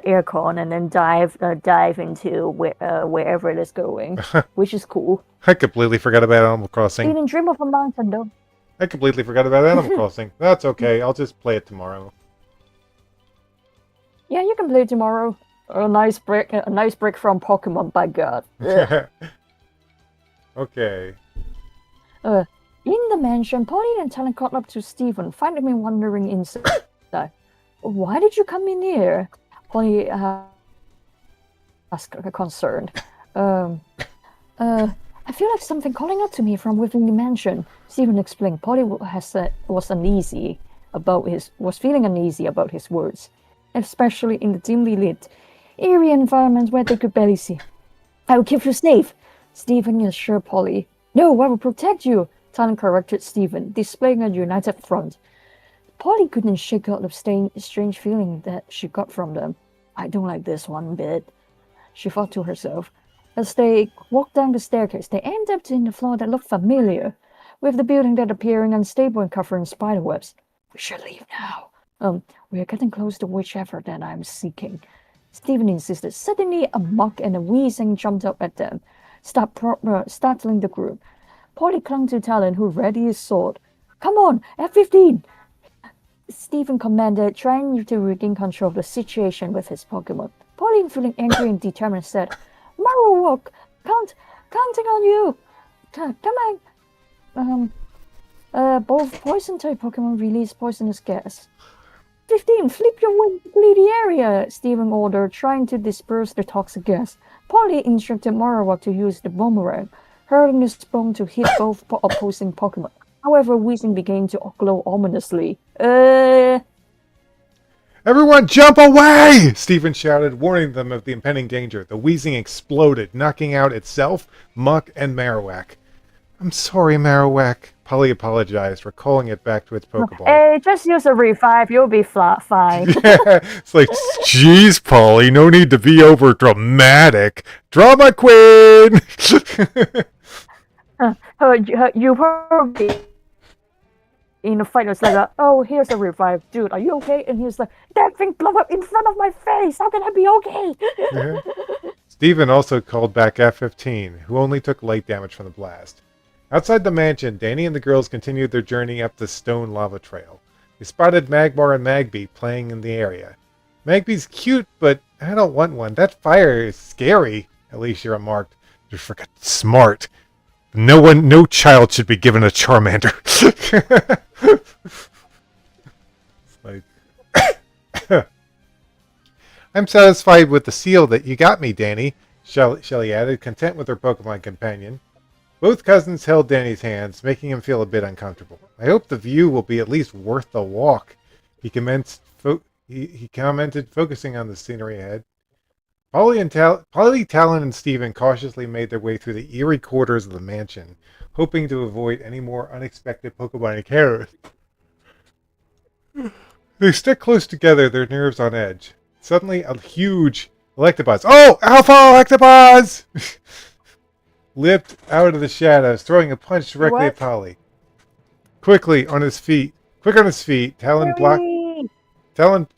aircon and then dive into wherever it is going, which is cool. I completely forgot about Animal Crossing. Even dream of a mountain though. I completely forgot about Animal Crossing. That's okay. I'll just play it tomorrow. Yeah, you can play it tomorrow. A nice break from Pokemon. By God. Okay. In the mansion, Polly and Talon caught up to Stephen, finding him wandering inside. Why did you come in here? Polly asked, concerned. I feel like something calling out to me from within the mansion. Stephen explained. Polly was feeling uneasy about his words, especially in the dimly lit, eerie environment where they could barely see. I will keep you safe, Stephen assured Polly. No, I will protect you, Talon corrected Stephen, displaying a united front. Polly couldn't shake out the strange feeling that she got from them. I don't like this one bit, she thought to herself. As they walked down the staircase, they ended up in the floor that looked familiar, with the building that appearing unstable and covered in spiderwebs. We should leave now. We are getting close to whichever that I'm seeking, Stephen insisted. Suddenly, a muck and a wheezing jumped up at them, startling the group. Polly clung to Talon, who readied his sword. Come on, F-15! Stephen commanded, trying to regain control of the situation with his Pokemon. Polly, feeling angry and determined, said, Marowak, counting on you! Come on! Both poison-type Pokemon release poisonous gas. 15, flip your wing to flee the area, Stephen ordered, trying to disperse the toxic gas. Polly instructed Marowak to use the boomerang, hurling the stone to hit both opposing Pokemon. However, wheezing began to glow ominously. Everyone jump away! Stephen shouted, warning them of the impending danger. The wheezing exploded, knocking out itself, Muck, and Marowak. I'm sorry, Marowak, Polly apologized, recalling it back to its Pokeball. Hey, just use a revive, you'll be fine. Yeah, it's like, jeez, Polly, no need to be over dramatic. Drama queen! You probably in the fight was like, oh, here's a revive. Dude, are you okay? And he was like, that thing blew up in front of my face. How can I be okay? Yeah. Stephen also called back F-15, who only took light damage from the blast. Outside the mansion, Danny and the girls continued their journey up the stone lava trail. They spotted Magmar and Magby playing in the area. Magby's cute, but I don't want one. That fire is scary, Alicia remarked. You forgot smart. No child should be given a Charmander. It's like... I'm satisfied with the seal that you got me, Danny, Shelly added, content with her Pokemon companion. Both cousins held Danny's hands, making him feel a bit uncomfortable. I hope the view will be at least worth the walk, he commented, focusing on the scenery ahead. Polly, Talon, and Stephen cautiously made their way through the eerie quarters of the mansion, hoping to avoid any more unexpected Pokemon encounters. They stuck close together, their nerves on edge. Suddenly, a huge Electabuzz. Oh! Alpha Electabuzz! Leapt out of the shadows, throwing a punch directly at Polly. Quick on his feet, Talon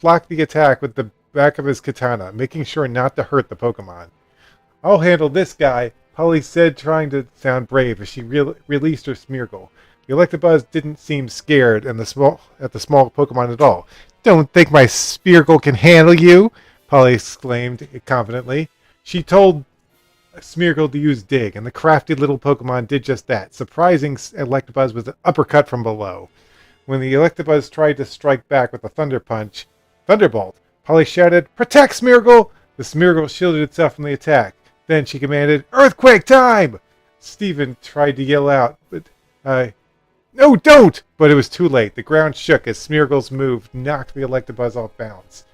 blocked the attack with the back of his katana, making sure not to hurt the Pokemon. I'll handle this guy, Polly said, trying to sound brave as she released her Smeargle. The Electabuzz didn't seem scared at the small Pokemon at all. Don't think my Smeargle can handle you, Polly exclaimed confidently. She told Smeargle to use Dig, and the crafty little Pokemon did just that, surprising Electabuzz with an uppercut from below. When the Electabuzz tried to strike back with a Thunderbolt, Polly shouted, Protect Smeargle! The Smeargle shielded itself from the attack. Then she commanded, Earthquake time! Stephen tried to yell out, but, no, don't! But it was too late. The ground shook as Smeargle's move knocked the Electabuzz off balance.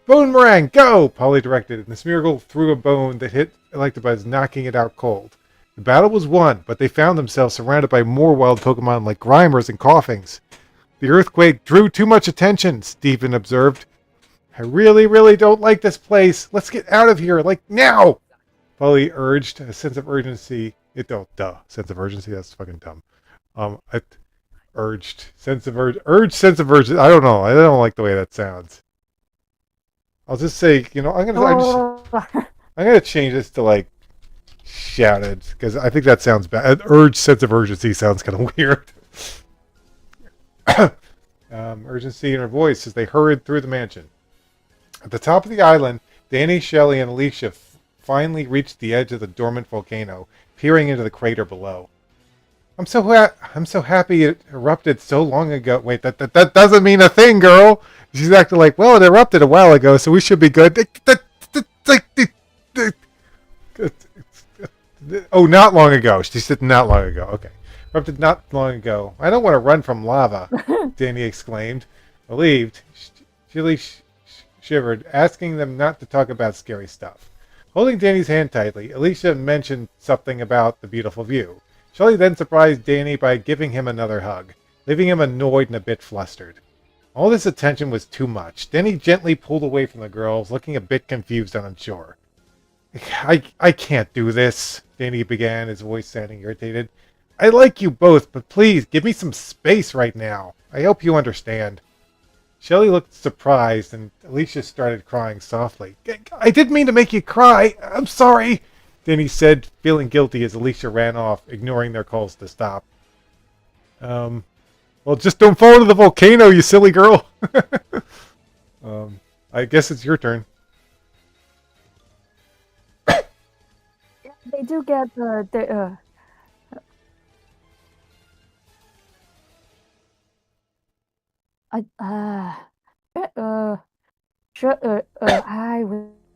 Boomerang, go! Polly directed, and the Smeargle threw a bone that hit Electabuzz, knocking it out cold. The battle was won, but they found themselves surrounded by more wild Pokemon like Grimers and Coughings. The earthquake drew too much attention, Stephen observed. I really, really don't like this place. Let's get out of here, like now. Polly urged, a sense of urgency. Sense of urgency. That's fucking dumb. I urged sense of sense of urgency. I don't know. I don't like the way that sounds. I'll just say, I'm gonna change this to like shouted because I think that sounds bad. Urge sense of urgency sounds kind of weird. Urgency in her voice as they hurried through the mansion. At the top of the island, Danny, Shelley, and Alicia finally reached the edge of the dormant volcano, peering into the crater below. I'm so happy it erupted so long ago. Wait, that doesn't mean a thing, girl. She's acting like, well, it erupted a while ago, so we should be good. Oh, not long ago. She said not long ago. Okay. Erupted not long ago. I don't want to run from lava, Danny exclaimed. Relieved, Shelley shivered, asking them not to talk about scary stuff. Holding Danny's hand tightly, Alicia mentioned something about the beautiful view. Shelley then surprised Danny by giving him another hug, leaving him annoyed and a bit flustered. All this attention was too much. Danny gently pulled away from the girls, looking a bit confused and unsure. I can't do this, Danny began, his voice sounding irritated. I like you both, but please, give me some space right now. I hope you understand. Shelley looked surprised, and Alicia started crying softly. I didn't mean to make you cry. I'm sorry, Danny said, feeling guilty as Alicia ran off, ignoring their calls to stop. Well, just don't fall into the volcano, you silly girl. I guess it's your turn. They do get I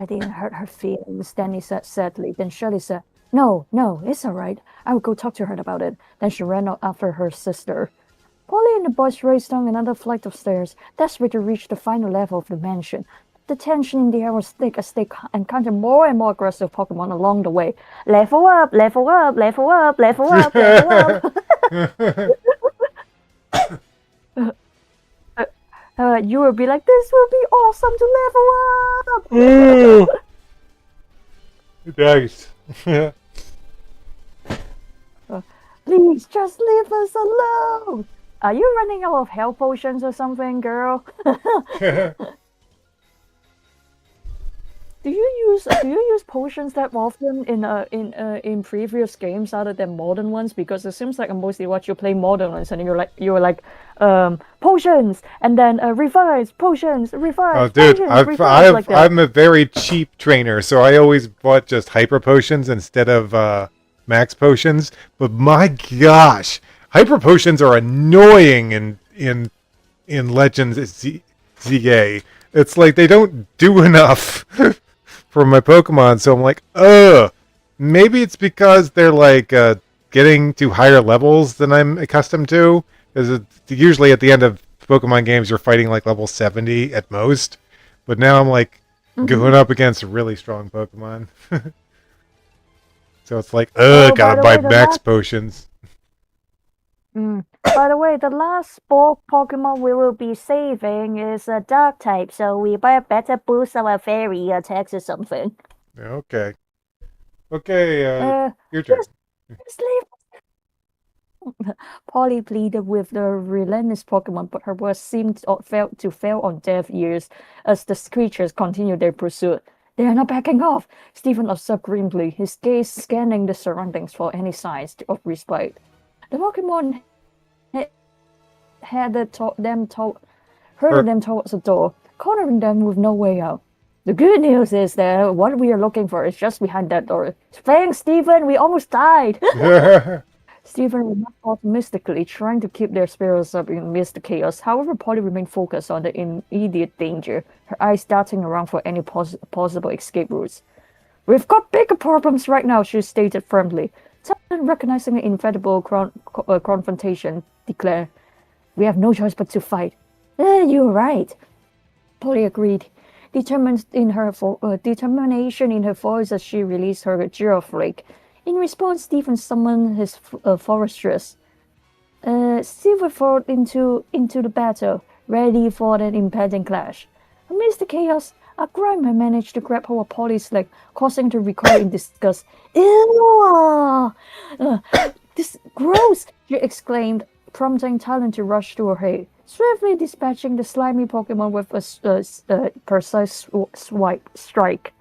didn't hurt her feelings, Danny said sadly. Then Shelley said, No, it's all right. I will go talk to her about it. Then she ran out after her sister. Polly and the boys raced down another flight of stairs, desperate to reach the final level of the mansion. The tension in the air was thick as they encountered more and more aggressive Pokemon along the way. Level up, level up, level up, level up, level up. You will be like, this will be awesome to level up! Nice. Please, just leave us alone! Are you running out of health potions or something, girl? Do you use potions that often in previous games other than modern ones? Because it seems like I mostly watch you play modern ones, and you were like potions, and then revives, potions, revives. Oh, dude, potions, I'm a very cheap trainer, so I always bought just hyper potions instead of max potions. But my gosh, hyper potions are annoying in Legends ZA. It's like they don't do enough for my Pokemon, so I'm like, maybe it's because they're like getting to higher levels than I'm accustomed to. Because usually at the end of Pokemon games, you're fighting like level 70 at most. But now I'm like going up against really strong Pokemon. So it's like, gotta buy max potions. By the way, the last Pokemon we will be saving is a dark type, so we better boost our fairy attacks or something. Okay. Okay, your turn. Just leave. Polly pleaded with the relentless Pokemon, but her words seemed to fail on deaf ears as the creatures continued their pursuit. They are not backing off, Stephen observed grimly, his gaze scanning the surroundings for any signs of respite. The Pokemon herded them towards the door, cornering them with no way out. The good news is that what we are looking for is just behind that door. Thanks, Stephen, we almost died! Stephen remarked optimistically, trying to keep their spirits up amidst the chaos. However, Polly remained focused on the immediate danger, her eyes darting around for any possible escape routes. We've got bigger problems right now, she stated firmly. Suddenly recognizing an inevitable confrontation, declared, We have no choice but to fight. You're right, Polly agreed, determination in her voice as she released her Giraflake. In response, Stephen summoned his Forestress. Silver fought into the battle, ready for an impending clash. Amidst the chaos, a Grimer managed to grab hold of Polly's leg, causing her to recoil in disgust. Ew! This gross! She exclaimed, prompting Talon to rush to her aid, swiftly dispatching the slimy Pokemon with a precise strike.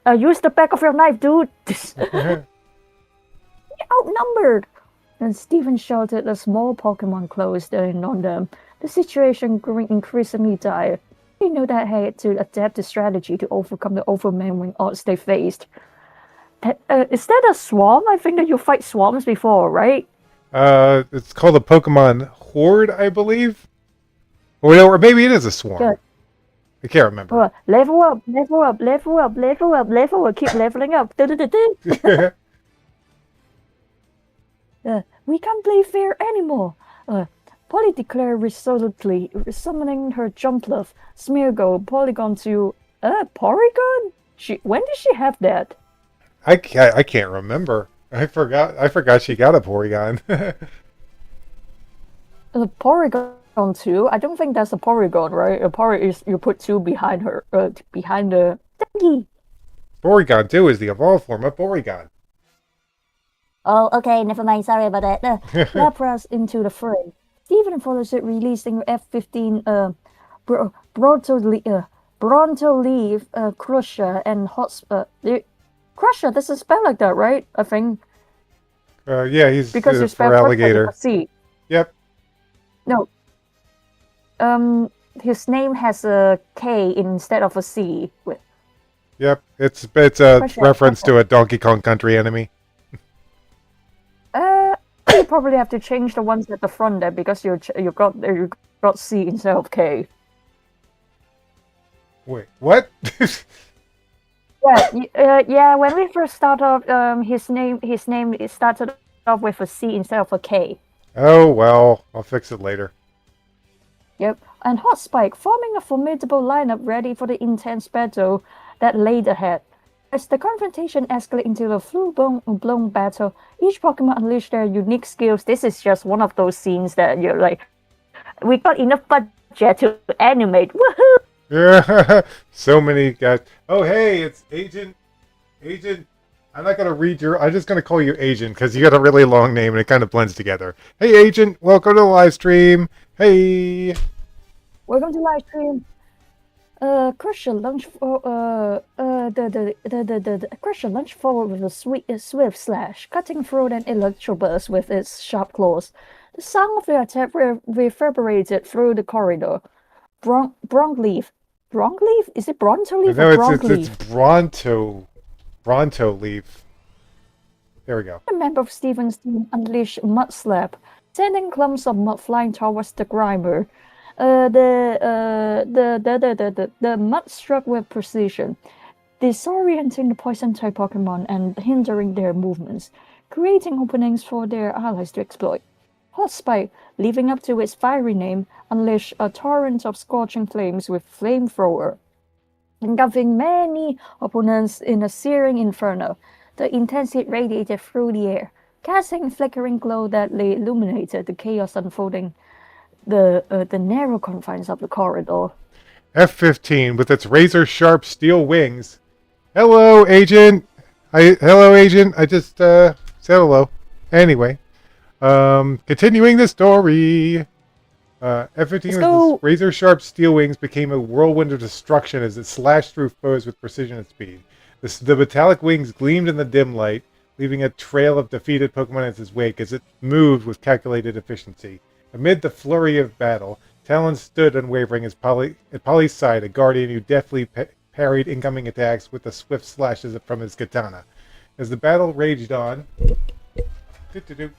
Use the back of your knife, dude! Outnumbered! And Stephen shouted as small Pokemon closed in on them. The situation grew increasingly dire. He knew that he had to adapt the strategy to overcome the overwhelming odds they faced. Is that a swarm? I think that you fight swarms before, right? It's called a Pokemon Horde, I believe. Or maybe it is a swarm. Good. I can't remember. Level up, level up, level up, level up, level up, keep leveling up. We can't play fair anymore. Polly declared resolutely, summoning her Jumpluff, Smeargle, Polygon to Porygon? When did she have that? I can't remember. I forgot she got a Porygon. Porygon 2? I don't think that's a Porygon, right? A Pory is you put 2 behind her, behind the thingy. Porygon 2 is the evolved form of Porygon. Oh, okay, never mind. Sorry about that. Lapras into the fray. Stephen follows it, releasing F-15 Bronto Leaf, Crusher, and Crusher, this is spelled like that, right? I think. Yeah, he's because you spell for alligator. With a C. Yep. No. His name has a K instead of a C. Yep, it's a reference to a Donkey Kong Country enemy. You probably have to change the ones at the front there because you got C instead of K. Wait, what? Yeah. When we first started, his name it started off with a C instead of a K. Oh well, I'll fix it later. Yep, and Hot Spike forming a formidable lineup ready for the intense battle that laid ahead. As the confrontation escalated into a full-blown battle, each Pokemon unleashed their unique skills. This is just one of those scenes that you're like, we got enough budget to animate. Woohoo! Yeah, so many guys. Oh, hey, it's Agent. I'm not gonna read I'm just gonna call you Agent because you got a really long name and it kind of blends together. Hey, Agent, welcome to the live stream. Hey. Welcome to live stream. Crusher lunged Crusher lunged forward with a swift slash, cutting through an electroburst with its sharp claws. The sound of the attack reverberated through the corridor. Bronkleaf? Is it Bronto Leaf or Bronkleaf? It's Bronto Leaf. There we go. A member of Stephen's team unleashed Mud Slap, sending clumps of mud flying towards the Grimer. The mud struck with precision, disorienting the poison-type Pokemon and hindering their movements, creating openings for their allies to exploit. Hot Spike, living up to its fiery name, unleashed a torrent of scorching flames with Flamethrower, engulfing many opponents in a searing inferno. The intense heat radiated through the air, casting a flickering glow that illuminated the chaos unfolding the narrow confines of the corridor. F-15 with its razor-sharp steel wings. Hello, Agent. Hello, Agent. I just said hello. Anyway, continuing the story. F-15 with its razor-sharp steel wings became a whirlwind of destruction as it slashed through foes with precision and speed. The metallic wings gleamed in the dim light, leaving a trail of defeated Pokemon in its wake as it moved with calculated efficiency. Amid the flurry of battle, Talon stood unwavering at Polly's side, a guardian who deftly parried incoming attacks with the swift slashes from his katana. As the battle raged on, the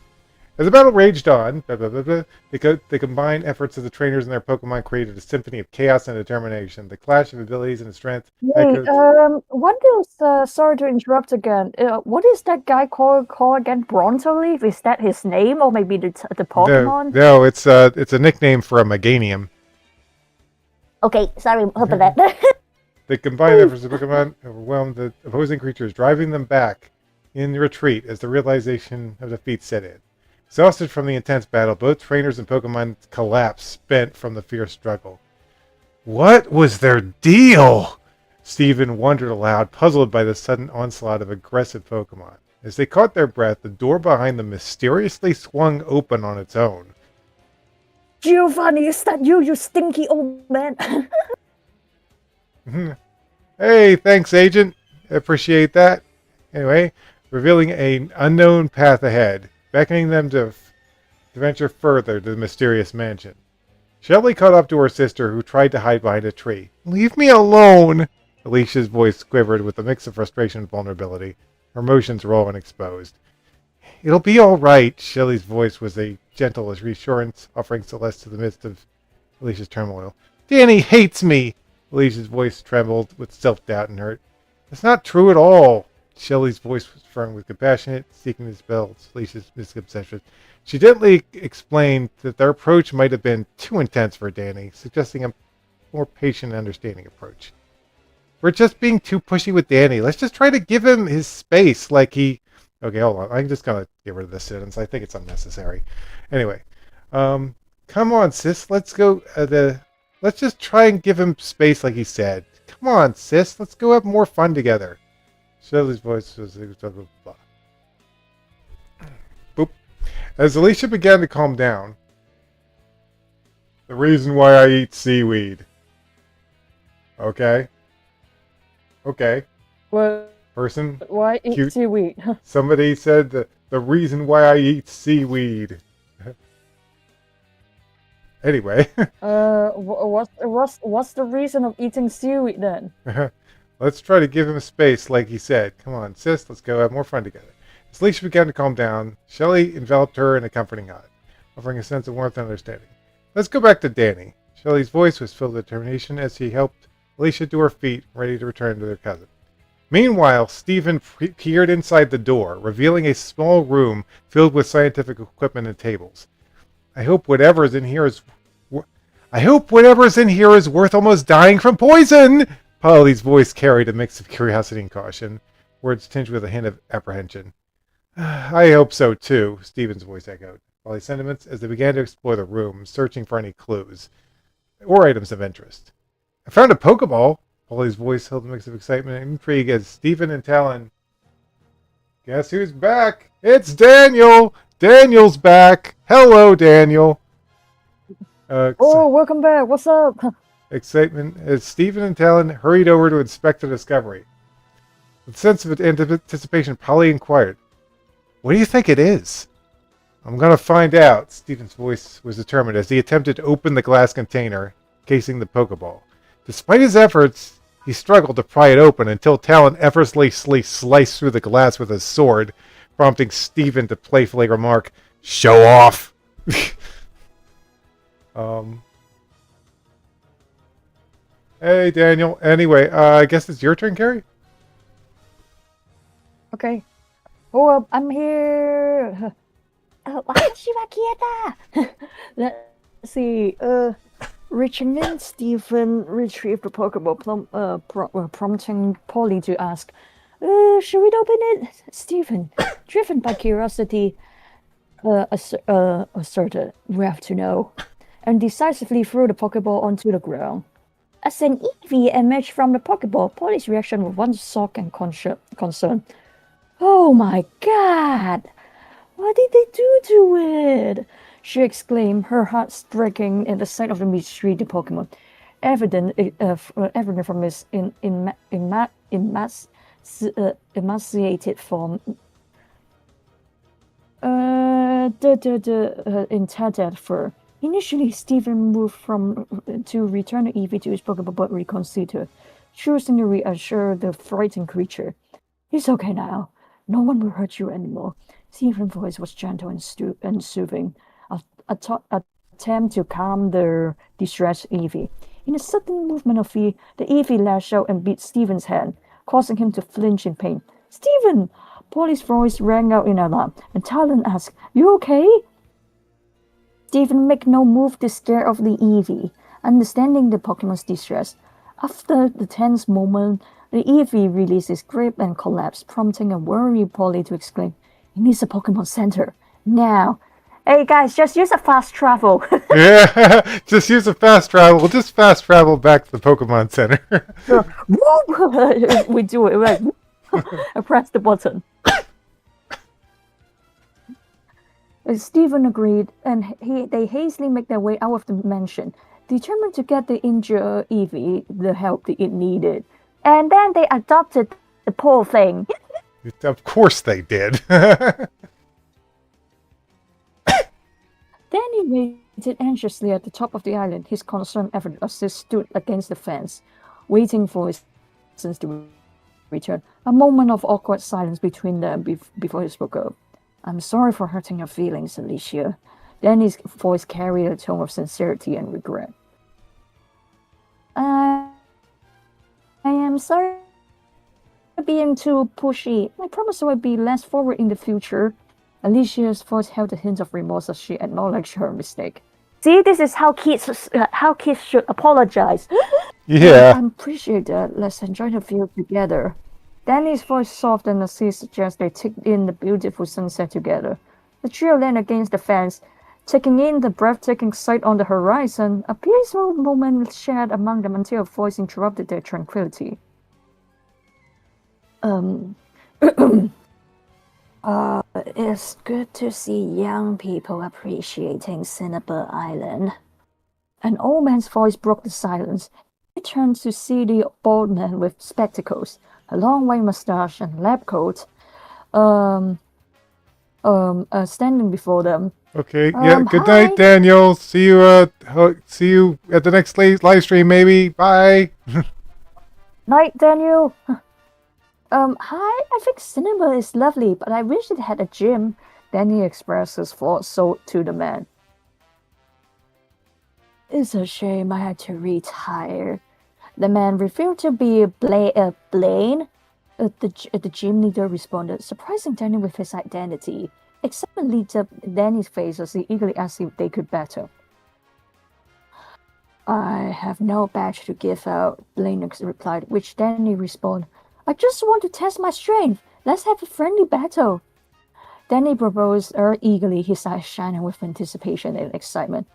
combined efforts of the trainers and their Pokemon created a symphony of chaos and determination. The clash of abilities and strength. What is? Sorry to interrupt again. What is that guy called again? Brontoleaf? Is that his name, or maybe the Pokemon? No, it's a nickname for a Meganium. Okay, sorry about that. The combined efforts of Pokemon overwhelmed the opposing creatures, driving them back in retreat as the realization of defeat set in. Exhausted from the intense battle, both trainers and Pokemon collapsed, spent from the fierce struggle. What was their deal? Steven wondered aloud, puzzled by the sudden onslaught of aggressive Pokemon. As they caught their breath, the door behind them mysteriously swung open on its own. Giovanni, is that you stinky old man? Hey, thanks, Agent. Appreciate that. Anyway, revealing an unknown path ahead, beckoning them to venture further to the mysterious mansion. Shelly caught up to her sister, who tried to hide behind a tree. Leave me alone! Alicia's voice quivered with a mix of frustration and vulnerability. Her emotions were all unexposed. It'll be all right. Shelly's voice was a gentle as reassurance, offering Celeste to the midst of Alicia's turmoil. Danny hates me! Alicia's voice trembled with self-doubt and hurt. That's not true at all. Shelly's voice was firm with compassionate, seeking to dispel Alicia's misconceptions. She gently explained that their approach might have been too intense for Danny, suggesting a more patient and understanding approach. We're just being too pushy with Danny. Let's just try to give him his space like he... Okay, hold on. I'm just going to get rid of this sentence. I think it's unnecessary. Anyway, come on, sis. Let's go... Let's just try and give him space like he said. Come on, sis. Let's go have more fun together. Shelly's voice was... Blah, blah, blah. Boop. As Alicia began to calm down, the reason why I eat seaweed. Okay. Okay. Well, Person. why eat Cute. seaweed? Somebody said the reason why I eat seaweed. Anyway. What's the reason of eating seaweed then? Let's try to give him space like he said. Come on, sis. Let's go have more fun together. As Alicia began to calm down, Shelly enveloped her in a comforting hug, offering a sense of warmth and understanding. Let's go back to Danny. Shelly's voice was filled with determination as she helped Alicia to her feet, ready to return to their cousin. Meanwhile, Stephen peered inside the door, revealing a small room filled with scientific equipment and tables. I hope whatever's in here is worth almost dying from poison! Polly's voice carried a mix of curiosity and caution, words tinged with a hint of apprehension. I hope so too, Stephen's voice echoed, Polly's sentiments as they began to explore the room, searching for any clues or items of interest. I found a Pokeball! Polly's voice held a mix of excitement and intrigue as Stephen and Talon... Guess who's back? It's Daniel! Daniel's back! Hello, Daniel! Welcome back. What's up? Excitement as Stephen and Talon hurried over to inspect the discovery. With a sense of anticipation, Polly inquired, What do you think it is? I'm going to find out. Stephen's voice was determined as he attempted to open the glass container casing the Pokeball. Despite his efforts, he struggled to pry it open until Talon effortlessly sliced through the glass with his sword, prompting Stephen to playfully remark, Show off! Hey, Daniel. Anyway, I guess it's your turn, Carrie? Okay. Oh, I'm here. Let's see. Reaching in, Stephen retrieved the Pokeball, prompting Polly to ask, should we open it? Stephen, driven by curiosity, asserted, we have to know, and decisively threw the Pokeball onto the ground. As an Eevee emerged from the Pokeball, Polly's reaction was one shock and concern. Oh my god! What did they do to it? She exclaimed, her heart breaking at the sight of the mistreated Pokemon, evident from its emaciated form. In tattered fur. Initially, Stephen moved to return the Eevee to his Pokeball, but reconsidered, choosing to reassure the frightened creature. It's okay now. No one will hurt you anymore. Stephen's voice was gentle and soothing, attempt to calm the distressed Eevee. In a sudden movement of fear, the Eevee lashed out and bit Stephen's hand, causing him to flinch in pain. Stephen! Polly's voice rang out in alarm, and Talon asked, You okay? Stephen made no move to scare off the Eevee, understanding the Pokemon's distress. After the tense moment, the Eevee released its grip and collapsed, prompting a worried Polly to exclaim, It needs a Pokemon Center. Now! Hey guys, just use a fast travel. Yeah, just use a fast travel. We'll just fast travel back to the Pokemon Center. We do it. Like, I press the button. Stephen agreed, and they hastily make their way out of the mansion, determined to get the injured Eevee the help that it needed. And then they adopted the poor thing. Of course they did. Danny waited anxiously at the top of the island. His concerned effort to assist stood against the fence, waiting for his sons to return. A moment of awkward silence between them before he spoke up. I'm sorry for hurting your feelings, Alicia. Danny's voice carried a tone of sincerity and regret. I am sorry for being too pushy. I promise I will be less forward in the future. Alicia's voice held a hint of remorse as she acknowledged her mistake. See, this is how kids should apologize. Yeah. I appreciate that. Let's enjoy the view together. Danny's voice softened as he suggested they take in the beautiful sunset together. The trio leaned against the fence, taking in the breathtaking sight on the horizon. A peaceful moment shared among them until a voice interrupted their tranquility. It's good to see young people appreciating Cinnabar Island. An old man's voice broke the silence. He turned to see the bald man with spectacles, a long white mustache and lab coat, standing before them. Okay. Yeah. Good Hi. night, Daniel. See you. See you at the next live stream, maybe. Bye. Night, Daniel. Hi. I think cinema is lovely, but I wish it had a gym. Danny expressed his thoughts so to the man. It's a shame I had to retire. The man revealed to be Blaine. The gym leader responded, surprising Danny with his identity. Excitement lit up Danny's face as he eagerly asked if they could battle. I have no badge to give out, Blaine replied, which Danny responded, I just want to test my strength. Let's have a friendly battle. Danny proposed eagerly, his eyes shining with anticipation and excitement.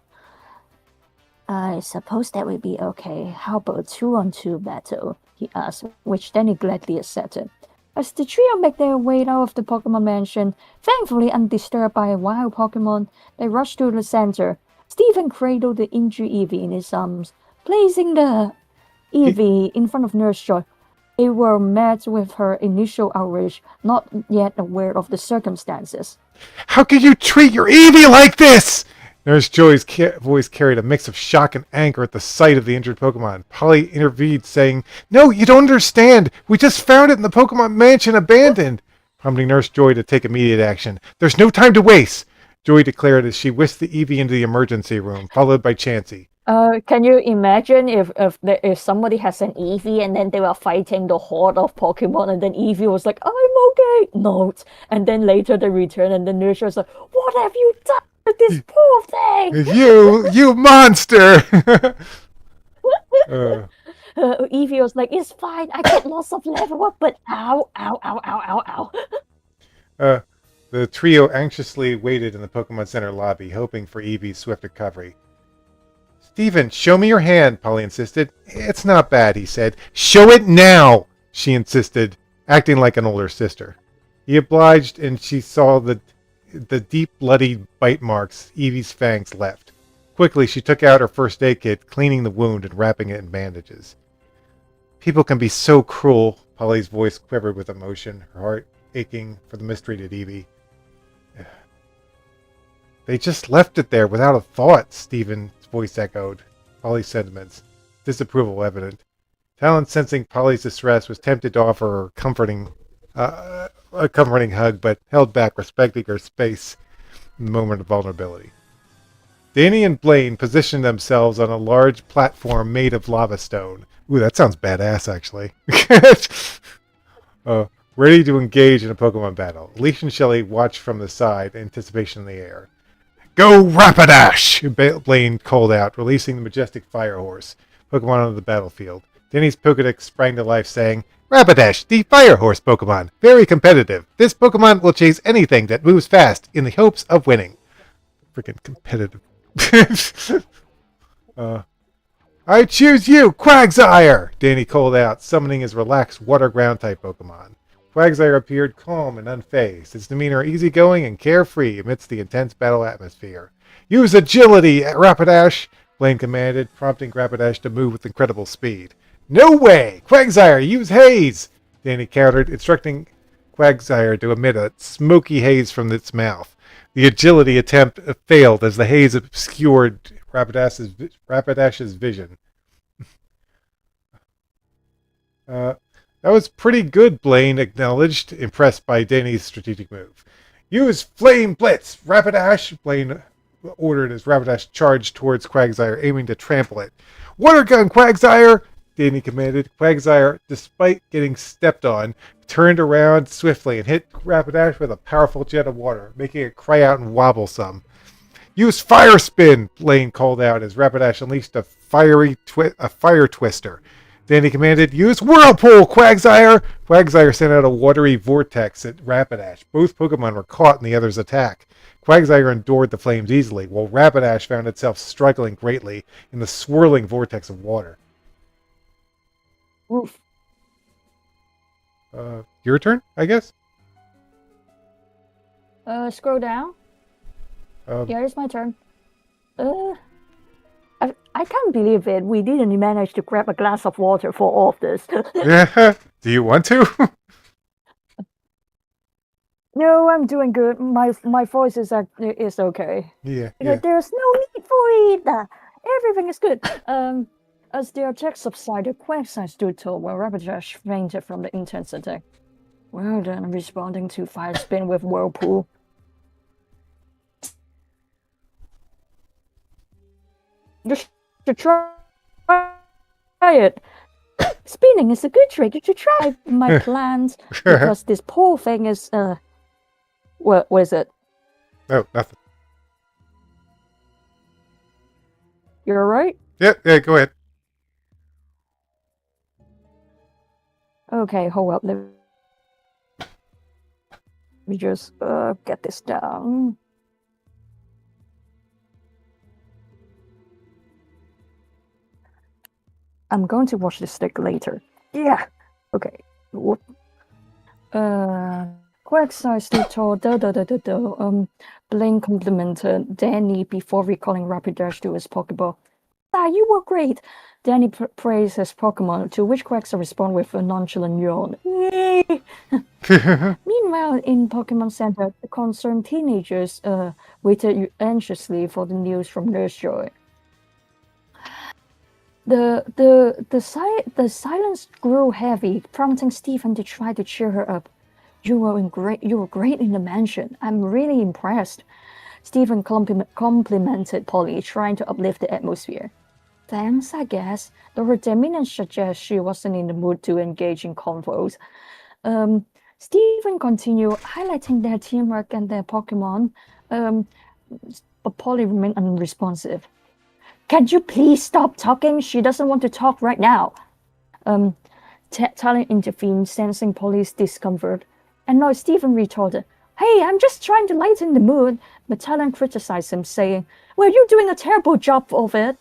I suppose that would be okay. How about a 2-on-2 battle? He asked, which Danny gladly accepted. As the trio make their way out of the Pokemon Mansion, thankfully undisturbed by wild Pokemon, they rushed to the center. Stephen cradled the injured Eevee in his arms, placing the Eevee in front of Nurse Joy. They were met with her initial outrage, not yet aware of the circumstances. How could you treat your Eevee like this? Nurse Joy's voice carried a mix of shock and anger at the sight of the injured Pokemon. Polly intervened, saying, No, you don't understand. We just found it in the Pokemon Mansion abandoned. Prompting Nurse Joy to take immediate action. There's no time to waste, Joy declared as she whisked the Eevee into the emergency room, followed by Chansey. Can you imagine if somebody has an Eevee and then they were fighting the horde of Pokemon and then Eevee was like, I'm okay, note. And then later they return and the nurse was like, what have you done with this poor thing? You monster! Eevee was like, it's fine, I get lots of level up, but ow, ow, ow, ow, ow, ow. The trio anxiously waited in the Pokemon Center lobby, hoping for Eevee's swift recovery. Stephen, show me your hand, Polly insisted. It's not bad, he said. Show it now, she insisted, acting like an older sister. He obliged, and she saw the deep, bloody bite marks Eevee's fangs left. Quickly, she took out her first aid kit, cleaning the wound and wrapping it in bandages. People can be so cruel, Polly's voice quivered with emotion, her heart aching for the mistreated Eevee. They just left it there without a thought, Stephen's voice echoed, Polly's sentiments, disapproval evident. Talon, sensing Polly's distress, was tempted to offer her a comforting hug, but held back, respecting her space in the moment of vulnerability. Danny and Blaine positioned themselves on a large platform made of lava stone. Ooh, that sounds badass, actually. Ready to engage in a Pokemon battle. Alicia and Shelley watched from the side, anticipation in the air. Go Rapidash! Blaine called out, releasing the majestic fire horse, Pokemon onto the battlefield. Danny's Pokedex sprang to life, saying, Rapidash, the fire horse Pokemon. Very competitive. This Pokemon will chase anything that moves fast in the hopes of winning. Freaking competitive. I choose you, Quagsire! Danny called out, summoning his relaxed water ground type Pokemon. Quagsire appeared calm and unfazed, his demeanor easygoing and carefree amidst the intense battle atmosphere. Use agility, Rapidash! Blaine commanded, prompting Rapidash to move with incredible speed. No way! Quagsire, use haze! Danny countered, instructing Quagsire to emit a smoky haze from its mouth. The agility attempt failed as the haze obscured Rapidash's vision. That was pretty good, Blaine acknowledged, impressed by Danny's strategic move. Use Flame Blitz, Rapidash! Blaine ordered as Rapidash charged towards Quagsire, aiming to trample it. Water Gun, Quagsire! Danny commanded. Quagsire, despite getting stepped on, turned around swiftly and hit Rapidash with a powerful jet of water, making it cry out and wobble some. Use Fire Spin, Blaine called out as Rapidash unleashed a fire twister. Danny commanded, use Whirlpool, Quagsire! Quagsire sent out a watery vortex at Rapidash. Both Pokemon were caught in the other's attack. Quagsire endured the flames easily, while Rapidash found itself struggling greatly in the swirling vortex of water. Oof. Your turn, I guess? Scroll down. Yeah, it's my turn. I can't believe it. We didn't manage to grab a glass of water for all of this. Yeah. Do you want to? No, I'm doing good. My voice is okay. Yeah. There's no need for it. Everything is good. As the attack subsided, Quagsire stood tall while Rapidash fainted from the intense attack. Well then, responding to Fire Spin with Whirlpool. You should try it. Spinning is a good trick. You should try my plans because this poor thing is what is it? Oh, nothing. You're right? Yeah, go ahead. Okay, hold up. Let me just get this down. I'm going to wash the stick later. Yeah. Okay. Quagsire stood tall. Blaine complimented Danny before recalling Rapidash to his Pokeball. You were great. Danny praised his Pokemon, to which Quagsire responded with a nonchalant yawn. Meanwhile, in Pokemon Center, the concerned teenagers waited anxiously for the news from Nurse Joy. The silence grew heavy, prompting Stephen to try to cheer her up. You were great in the mansion. I'm really impressed. Stephen complimented Polly, trying to uplift the atmosphere. Thanks, I guess, though her demeanor suggests she wasn't in the mood to engage in convos. Stephen continued, highlighting their teamwork and their Pokemon, but Polly remained unresponsive. Can you please stop talking? She doesn't want to talk right now. Talon intervened, sensing Polly's discomfort. Annoyed, Stephen retorted, Hey, I'm just trying to lighten the mood. But Talon criticized him, saying, Well, you're doing a terrible job of it.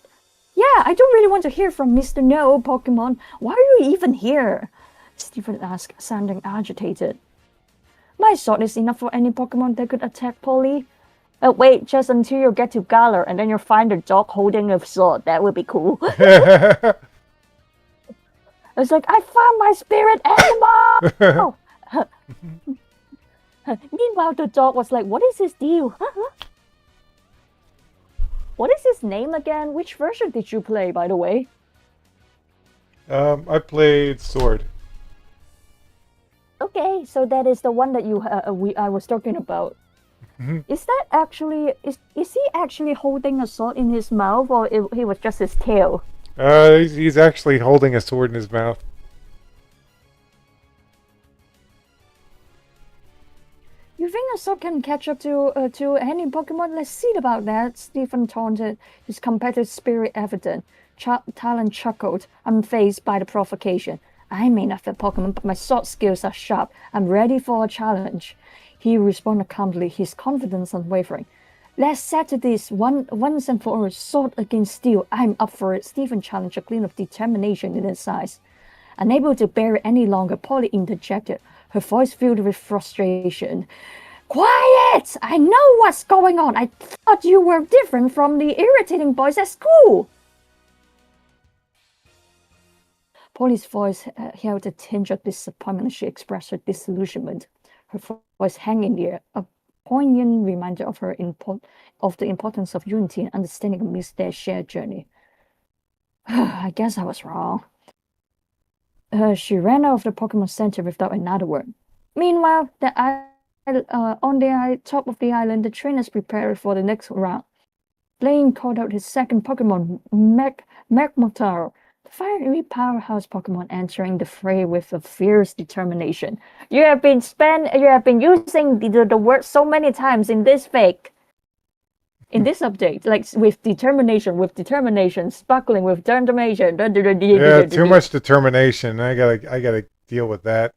Yeah, I don't really want to hear from Mr. No, Pokemon. Why are you even here? Stephen asked, sounding agitated. My sword is enough for any Pokemon that could attack Polly. Wait, just until you get to Galar, and then you'll find a dog holding a sword. That would be cool. It's like, I found my spirit animal! Meanwhile, the dog was like, what is his deal? What is his name again? Which version did you play, by the way? I played Sword. Okay, so that is the one that I was talking about. Mm-hmm. Is that actually is he actually holding a sword in his mouth, or he was just his tail? He's actually holding a sword in his mouth. You think a sword can catch up to any Pokemon? Let's see about that. Stephen taunted, his competitive spirit evident. Talon chuckled, unfazed by the provocation. I may not have Pokemon, but my sword skills are sharp. I'm ready for a challenge. He responded calmly, his confidence unwavering. Let's settle this once and for all. Sword against steel. I'm up for it. Stephen challenged a gleam of determination in his eyes. Unable to bear it any longer, Polly interjected, her voice filled with frustration. Quiet! I know what's going on. I thought you were different from the irritating boys at school. Polly's voice held a tinge of disappointment as she expressed her disillusionment. Her voice hung in the air, a poignant reminder of the importance of unity and understanding amidst their shared journey. I guess I was wrong. She ran out of the Pokemon Center without another word. Meanwhile, on the top of the island, the trainers prepared for the next round. Blaine called out his second Pokemon, Magmotaro, the fiery powerhouse Pokemon entering the fray with a fierce determination. You have been using the word so many times in this fake. In this update, like with determination, sparkling with determination. Yeah, too much determination. I gotta deal with that.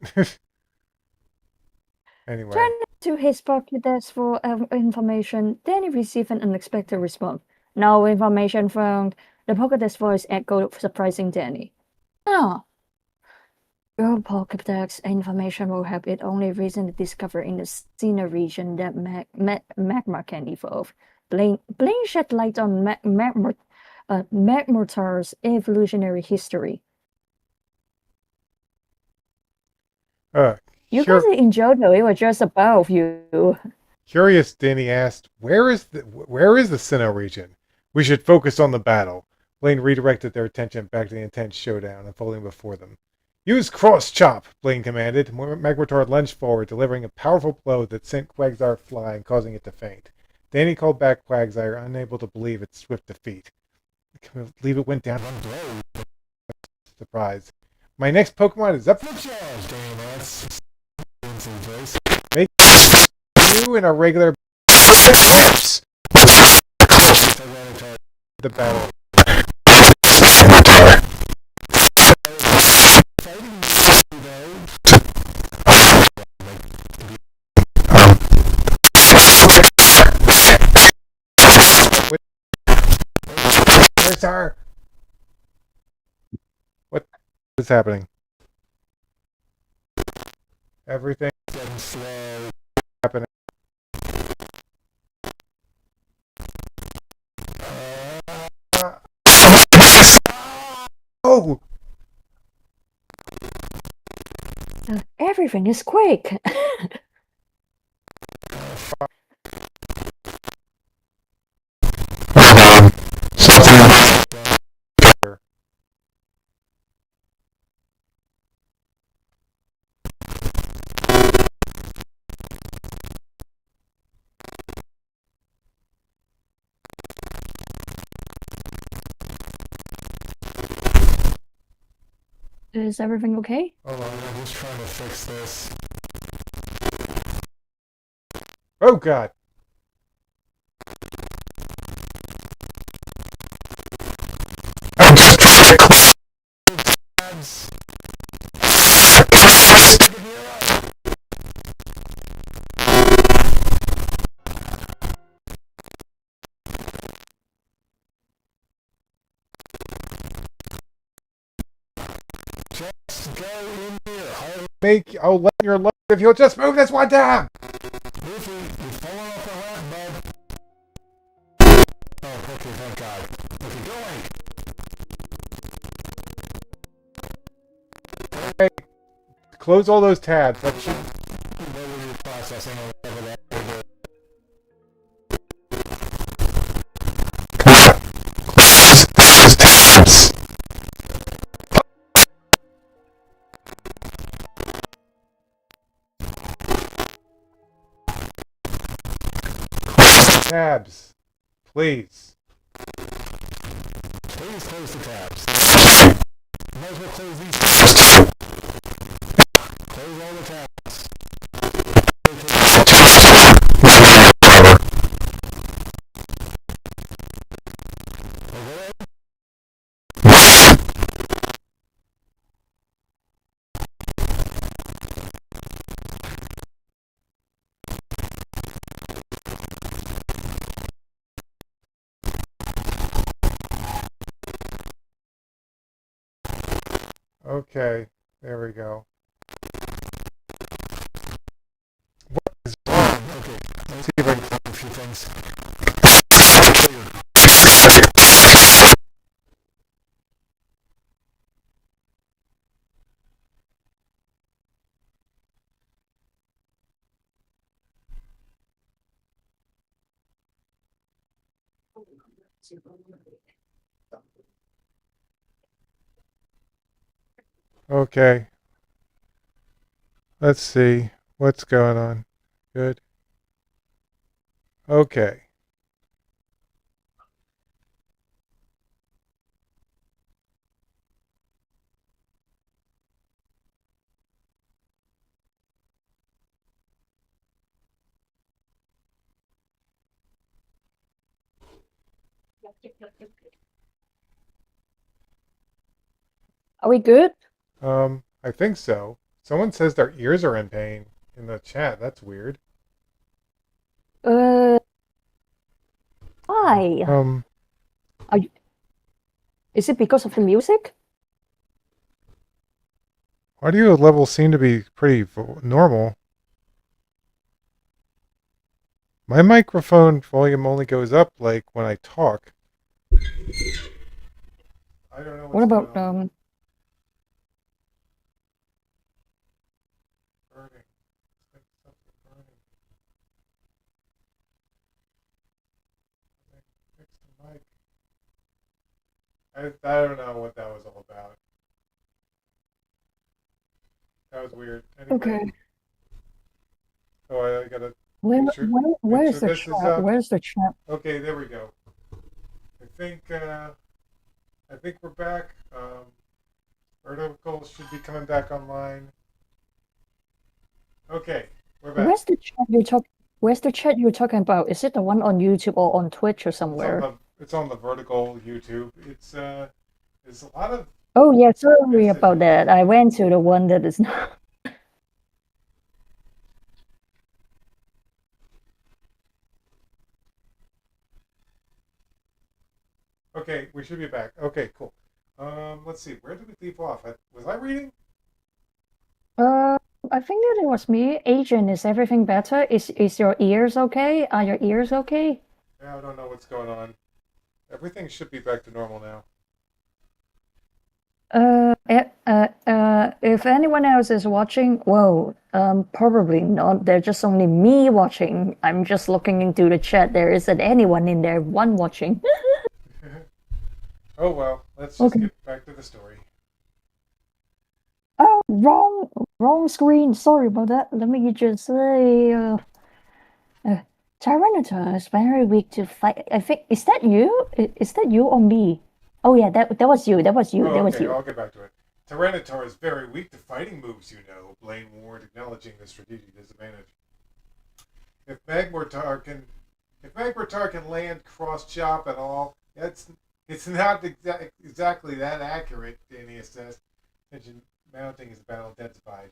Anyway. Turning to his Pokédex for information, Danny received an unexpected response. No information found. The Pokédex voice echoed, surprising Danny. Oh. Your Pokédex information will have it only recently discovered in the Sinnoh region that magma can evolve. Blaine shed light on Magmotaro's evolutionary history. You guys in Johto, it was just above you. Curious, Danny asked, Where is the Sinnoh region? We should focus on the battle. Blaine redirected their attention back to the intense showdown unfolding before them. Use Cross Chop, Blaine commanded. Magmotaro lunged forward, delivering a powerful blow that sent Quagsire flying, causing it to faint. Danny called back Quagsire, unable to believe its swift defeat. I can't believe it went down one blow. Surprise. My next Pokemon is up for challenge, Danny. Make you in a regular the battle. Where's our? What is happening? Everything getting slow. Happening. Oh! Everything is quick. Is everything okay? Hold on, I'm just trying to fix this. Oh god! I'm just trying to close tabs. Just go in here. I'll let your life if you'll just move this one time. Luffy, you've fallen off the ladder, bud. Oh, okay, thank God. Okay, go away. Okay. Close all those tabs. That should... What were you processing or whatever that was? Close those tabs. Tabs. Please. Please close the tabs. Might as well close these tabs. Close all the tabs. Okay, there we go. What is wrong? Okay, let's see if I can find a few things. Okay, let's see what's going on. Good. Okay. Are we good? I think so. Someone says their ears are in pain in the chat. That's weird. Uh, Hi. Um, Are you, is it because of the music? audio levels seem to be pretty normal. My microphone volume only goes up like when I talk. I don't know What what's going about on. Burning. It's like something burning. Fix the mic. I don't know what that was all about. That was weird. Anyway, Okay. oh, I gotta Where make where sure is the this is chat? up. Where's the chat? Okay, there we go. I think we're back. Articles should be coming back online. Okay, we're back. Where's the chat you talk? Where's the chat you're talking about? Is it the one on YouTube or on Twitch or somewhere? It's on the vertical YouTube. It's a lot of Oh yeah, sorry about messages. that. I went to the one that is not. Okay, we should be back. Okay, cool. Let's see. Where did we leave off? Was I reading? Uh, I think that it was me. Agent, is everything better? Is your ears okay? Are your ears okay? Yeah, I don't know what's going on. Everything should be back to normal now. If anyone else is watching, whoa, probably not. There's just only me watching. I'm just looking into the chat. There isn't anyone in there, one watching. Oh well, let's just Okay. get back to the story. Oh, wrong screen. Sorry about that. Let me just say, uh, Tyranitar is very weak to fight. I think, is that you? Is that you or me? Oh yeah, that was you. That was you. Oh, That was okay, you. I'll get back to it. Tyranitar is very weak to fighting moves, you know. Blaine warned, acknowledging the strategic disadvantage. If Magmortar can, if Magmortar can land cross chop at all, it's not exactly that accurate. Danny assessed, tension mounting as the battle intensified.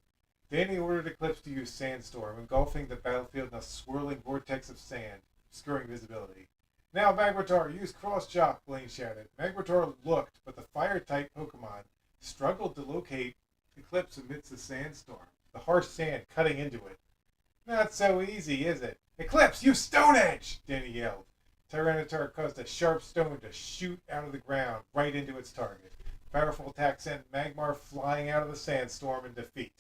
Danny ordered Eclipse to use Sandstorm, engulfing the battlefield in a swirling vortex of sand, obscuring visibility. Now, Magmortar, use Cross Chop, Blaine shouted. Magmortar looked, but the fire-type Pokemon struggled to locate Eclipse amidst the sandstorm, the harsh sand cutting into it. Not so easy, is it? Eclipse, use Stone Edge! Danny yelled. Tyranitar caused a sharp stone to shoot out of the ground, right into its target. Powerful attack sent Magmar flying out of the sandstorm in defeat.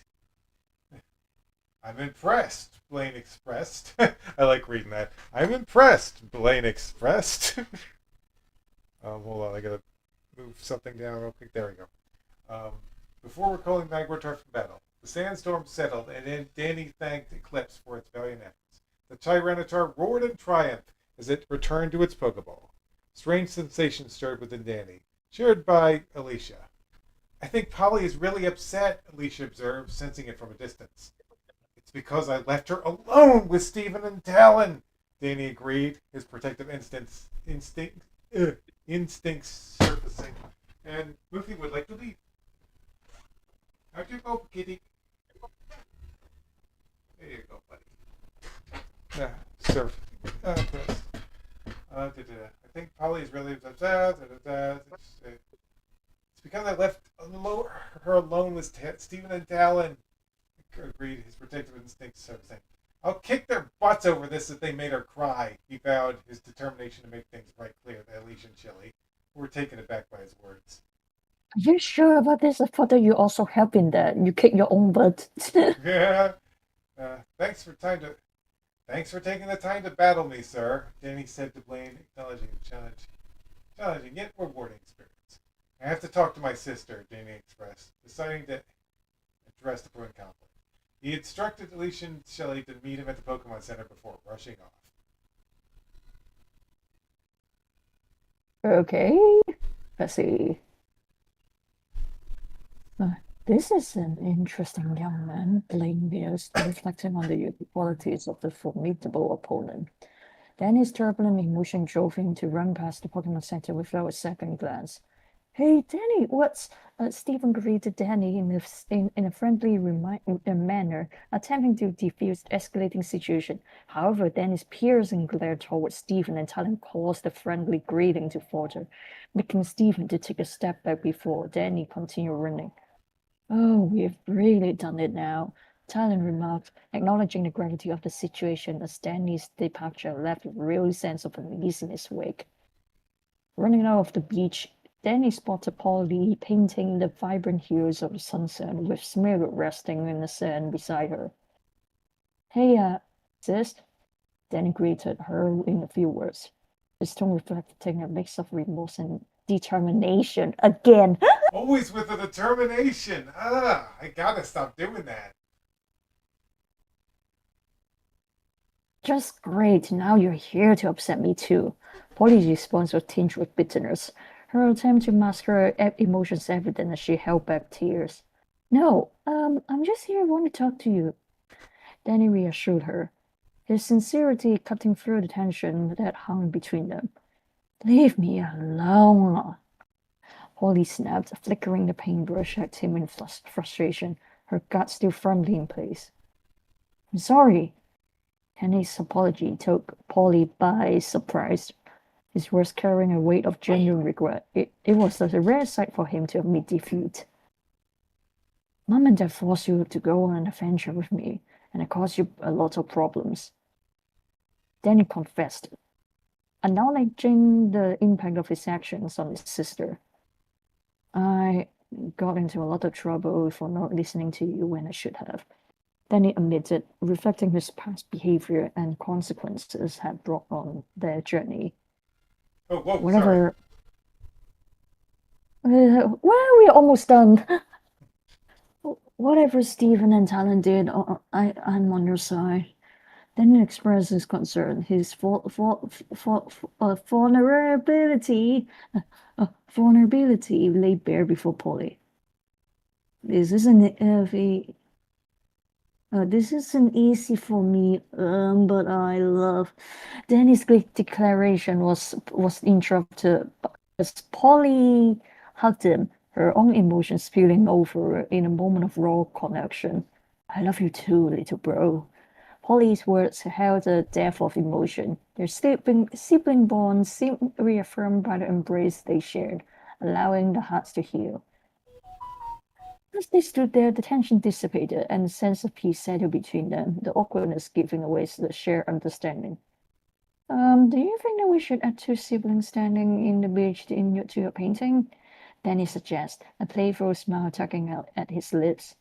I'm impressed, Blaine expressed. I like reading that. I'm impressed, Blaine expressed. Hold on, I gotta move something down real quick. There we go. Before recalling Magmortar from battle, the sandstorm settled, and then Danny thanked Eclipse for its valiant efforts. The Tyranitar roared in triumph as it returned to its Pokeball. Strange sensation stirred within Danny, shared by Alicia. I think Polly is really upset, Alicia observed, sensing it from a distance. It's because I left her alone with Stephen and Talon, Danny agreed, his protective instincts surfacing. And Luffy would like to leave. How'd you go, kitty? There you go, buddy. Surf. I think Polly is really upset. It's because I left alone her alone was Stephen and Talon. Agreed, his protective instincts so saying. I'll kick their butts over this if they made her cry, he vowed, his determination to make things right clear to Alicia and Shelley, who were taken aback by his words. Are you sure about this? I thought that you also help in that. You kick your own butt. Yeah. Thanks for taking the time to battle me, sir, Danny said to Blaine, acknowledging the challenging yet rewarding experience. I have to talk to my sister, Danny expressed, deciding to address the brewing conflict. He instructed Alicia and Shelley to meet him at the Pokemon Center before rushing off. Okay. Let's see. This is an interesting young man, Blaine mused, reflecting on the qualities of the formidable opponent. Then his turbulent emotion drove him to run past the Pokemon Center without a second glance. Hey, Danny, what's... Stephen greeted Danny in a friendly manner, attempting to defuse the escalating situation. However, Danny's piercing glare towards Stephen and Talon caused the friendly greeting to falter, making Stephen to take a step back before Danny continued running. Oh, we've really done it now, Talon remarked, acknowledging the gravity of the situation as Danny's departure left a real sense of unease in his wake. Running out of the beach, Danny spotted Polly painting the vibrant hues of the sunset with Smeagol resting in the sand beside her. Hey, sis, Danny greeted her in a few words, his tone reflecting a mix of remorse and determination again. Always with the determination. I gotta stop doing that. Just great, now you're here to upset me too. Polly's response was tinged with bitterness, her attempt to mask her emotions evident as she held back tears. No, I'm just here, I want to talk to you. Danny reassured her, his sincerity cutting through the tension that hung between them. Leave me alone. Polly snapped, flickering the paintbrush at him in frustration, her gut still firmly in place. I'm sorry. Danny's apology took Polly by surprise, his words carrying a weight of genuine regret. It was a rare sight for him to admit defeat. Mom and Dad forced you to go on an adventure with me, and it caused you a lot of problems. Danny confessed, acknowledging the impact of his actions on his sister. I got into a lot of trouble for not listening to you when I should have. Danny admitted, reflecting his past behavior and consequences had brought on their journey. Oh, whoa, Whatever. Well, we're almost done. Whatever Stephen and Talon did, I'm on your side. Then he expressed his concern, his vulnerability laid bare before Polly. This isn't easy for me, but I love. Danny's declaration was interrupted as Polly hugged him, her own emotions spilling over in a moment of raw connection. I love you too, little bro. Polly's words held a depth of emotion. Their sibling bond seemed reaffirmed by the embrace they shared, allowing the hearts to heal. As they stood there, the tension dissipated and a sense of peace settled between them, the awkwardness giving way to the shared understanding. Do you think that we should add two siblings standing in the beach to your painting? Danny suggested, a playful smile tugging out at his lips.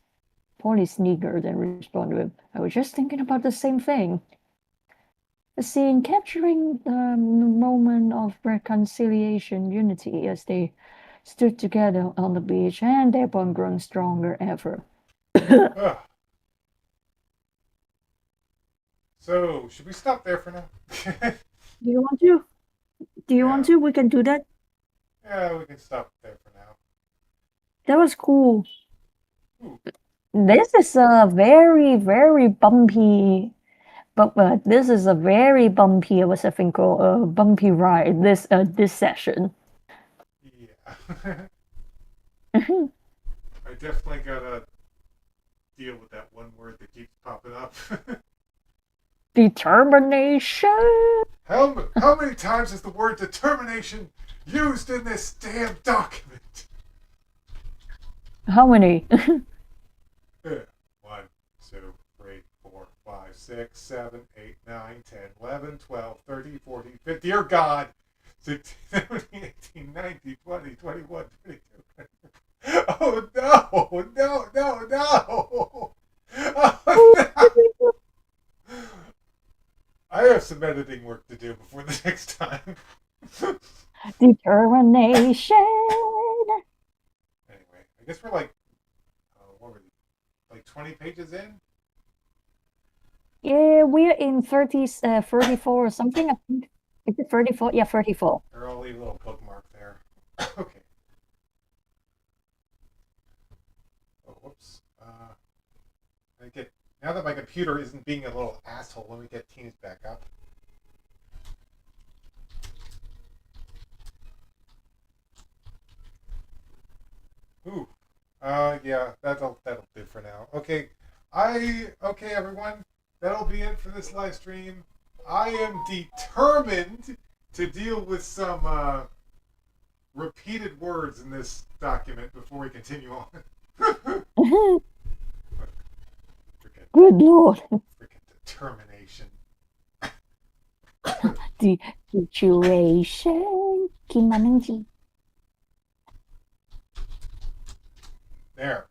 Polly sniggered and responded with, I was just thinking about the same thing. The scene capturing the moment of reconciliation, unity as they stood together on the beach and their bond growing stronger ever. So, should we stop there for now? Do you want to? Do you want to? We can do that. Yeah, we can stop there for now. That was cool. Ooh. This is a very, very bumpy, but this is a very bumpy, what's that thing called? Bumpy ride, this session. Yeah. I definitely gotta deal with that one word that keeps popping up. Determination! How many times is the word determination used in this damn document? How many? 1, 2, 3, 4, 5, 6, 7, 8, 9, 10, 11, 12, 13, 14, 15. Dear God! 16, 17, 18, 19, 20, 21, 22. Oh no! No, no, no! Oh no! I have some editing work to do before the next time. Determination. Anyway, I guess we're like, what were we, like 20 pages in? Yeah, we're in 34 or something. I think. Is it 34? Yeah, 34. Or I'll leave a little bookmark there. Okay. Oh, whoops. I get now that my computer isn't being a little asshole. Let me get Teams back up. Ooh. Yeah, that'll do for now. Okay. Okay everyone. That'll be it for this live stream. I am determined to deal with some repeated words in this document before we continue on. Freaking, Good Lord. freaking determination. The situation. Gimana sih? There.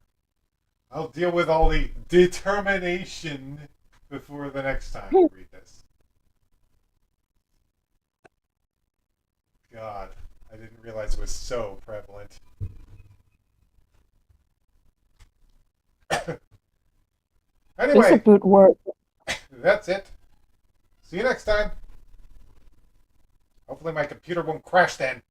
I'll deal with all the determination before the next time we read this. God, I didn't realize it was so prevalent. It's a Anyway, good word. that's it. See you next time. Hopefully my computer won't crash then.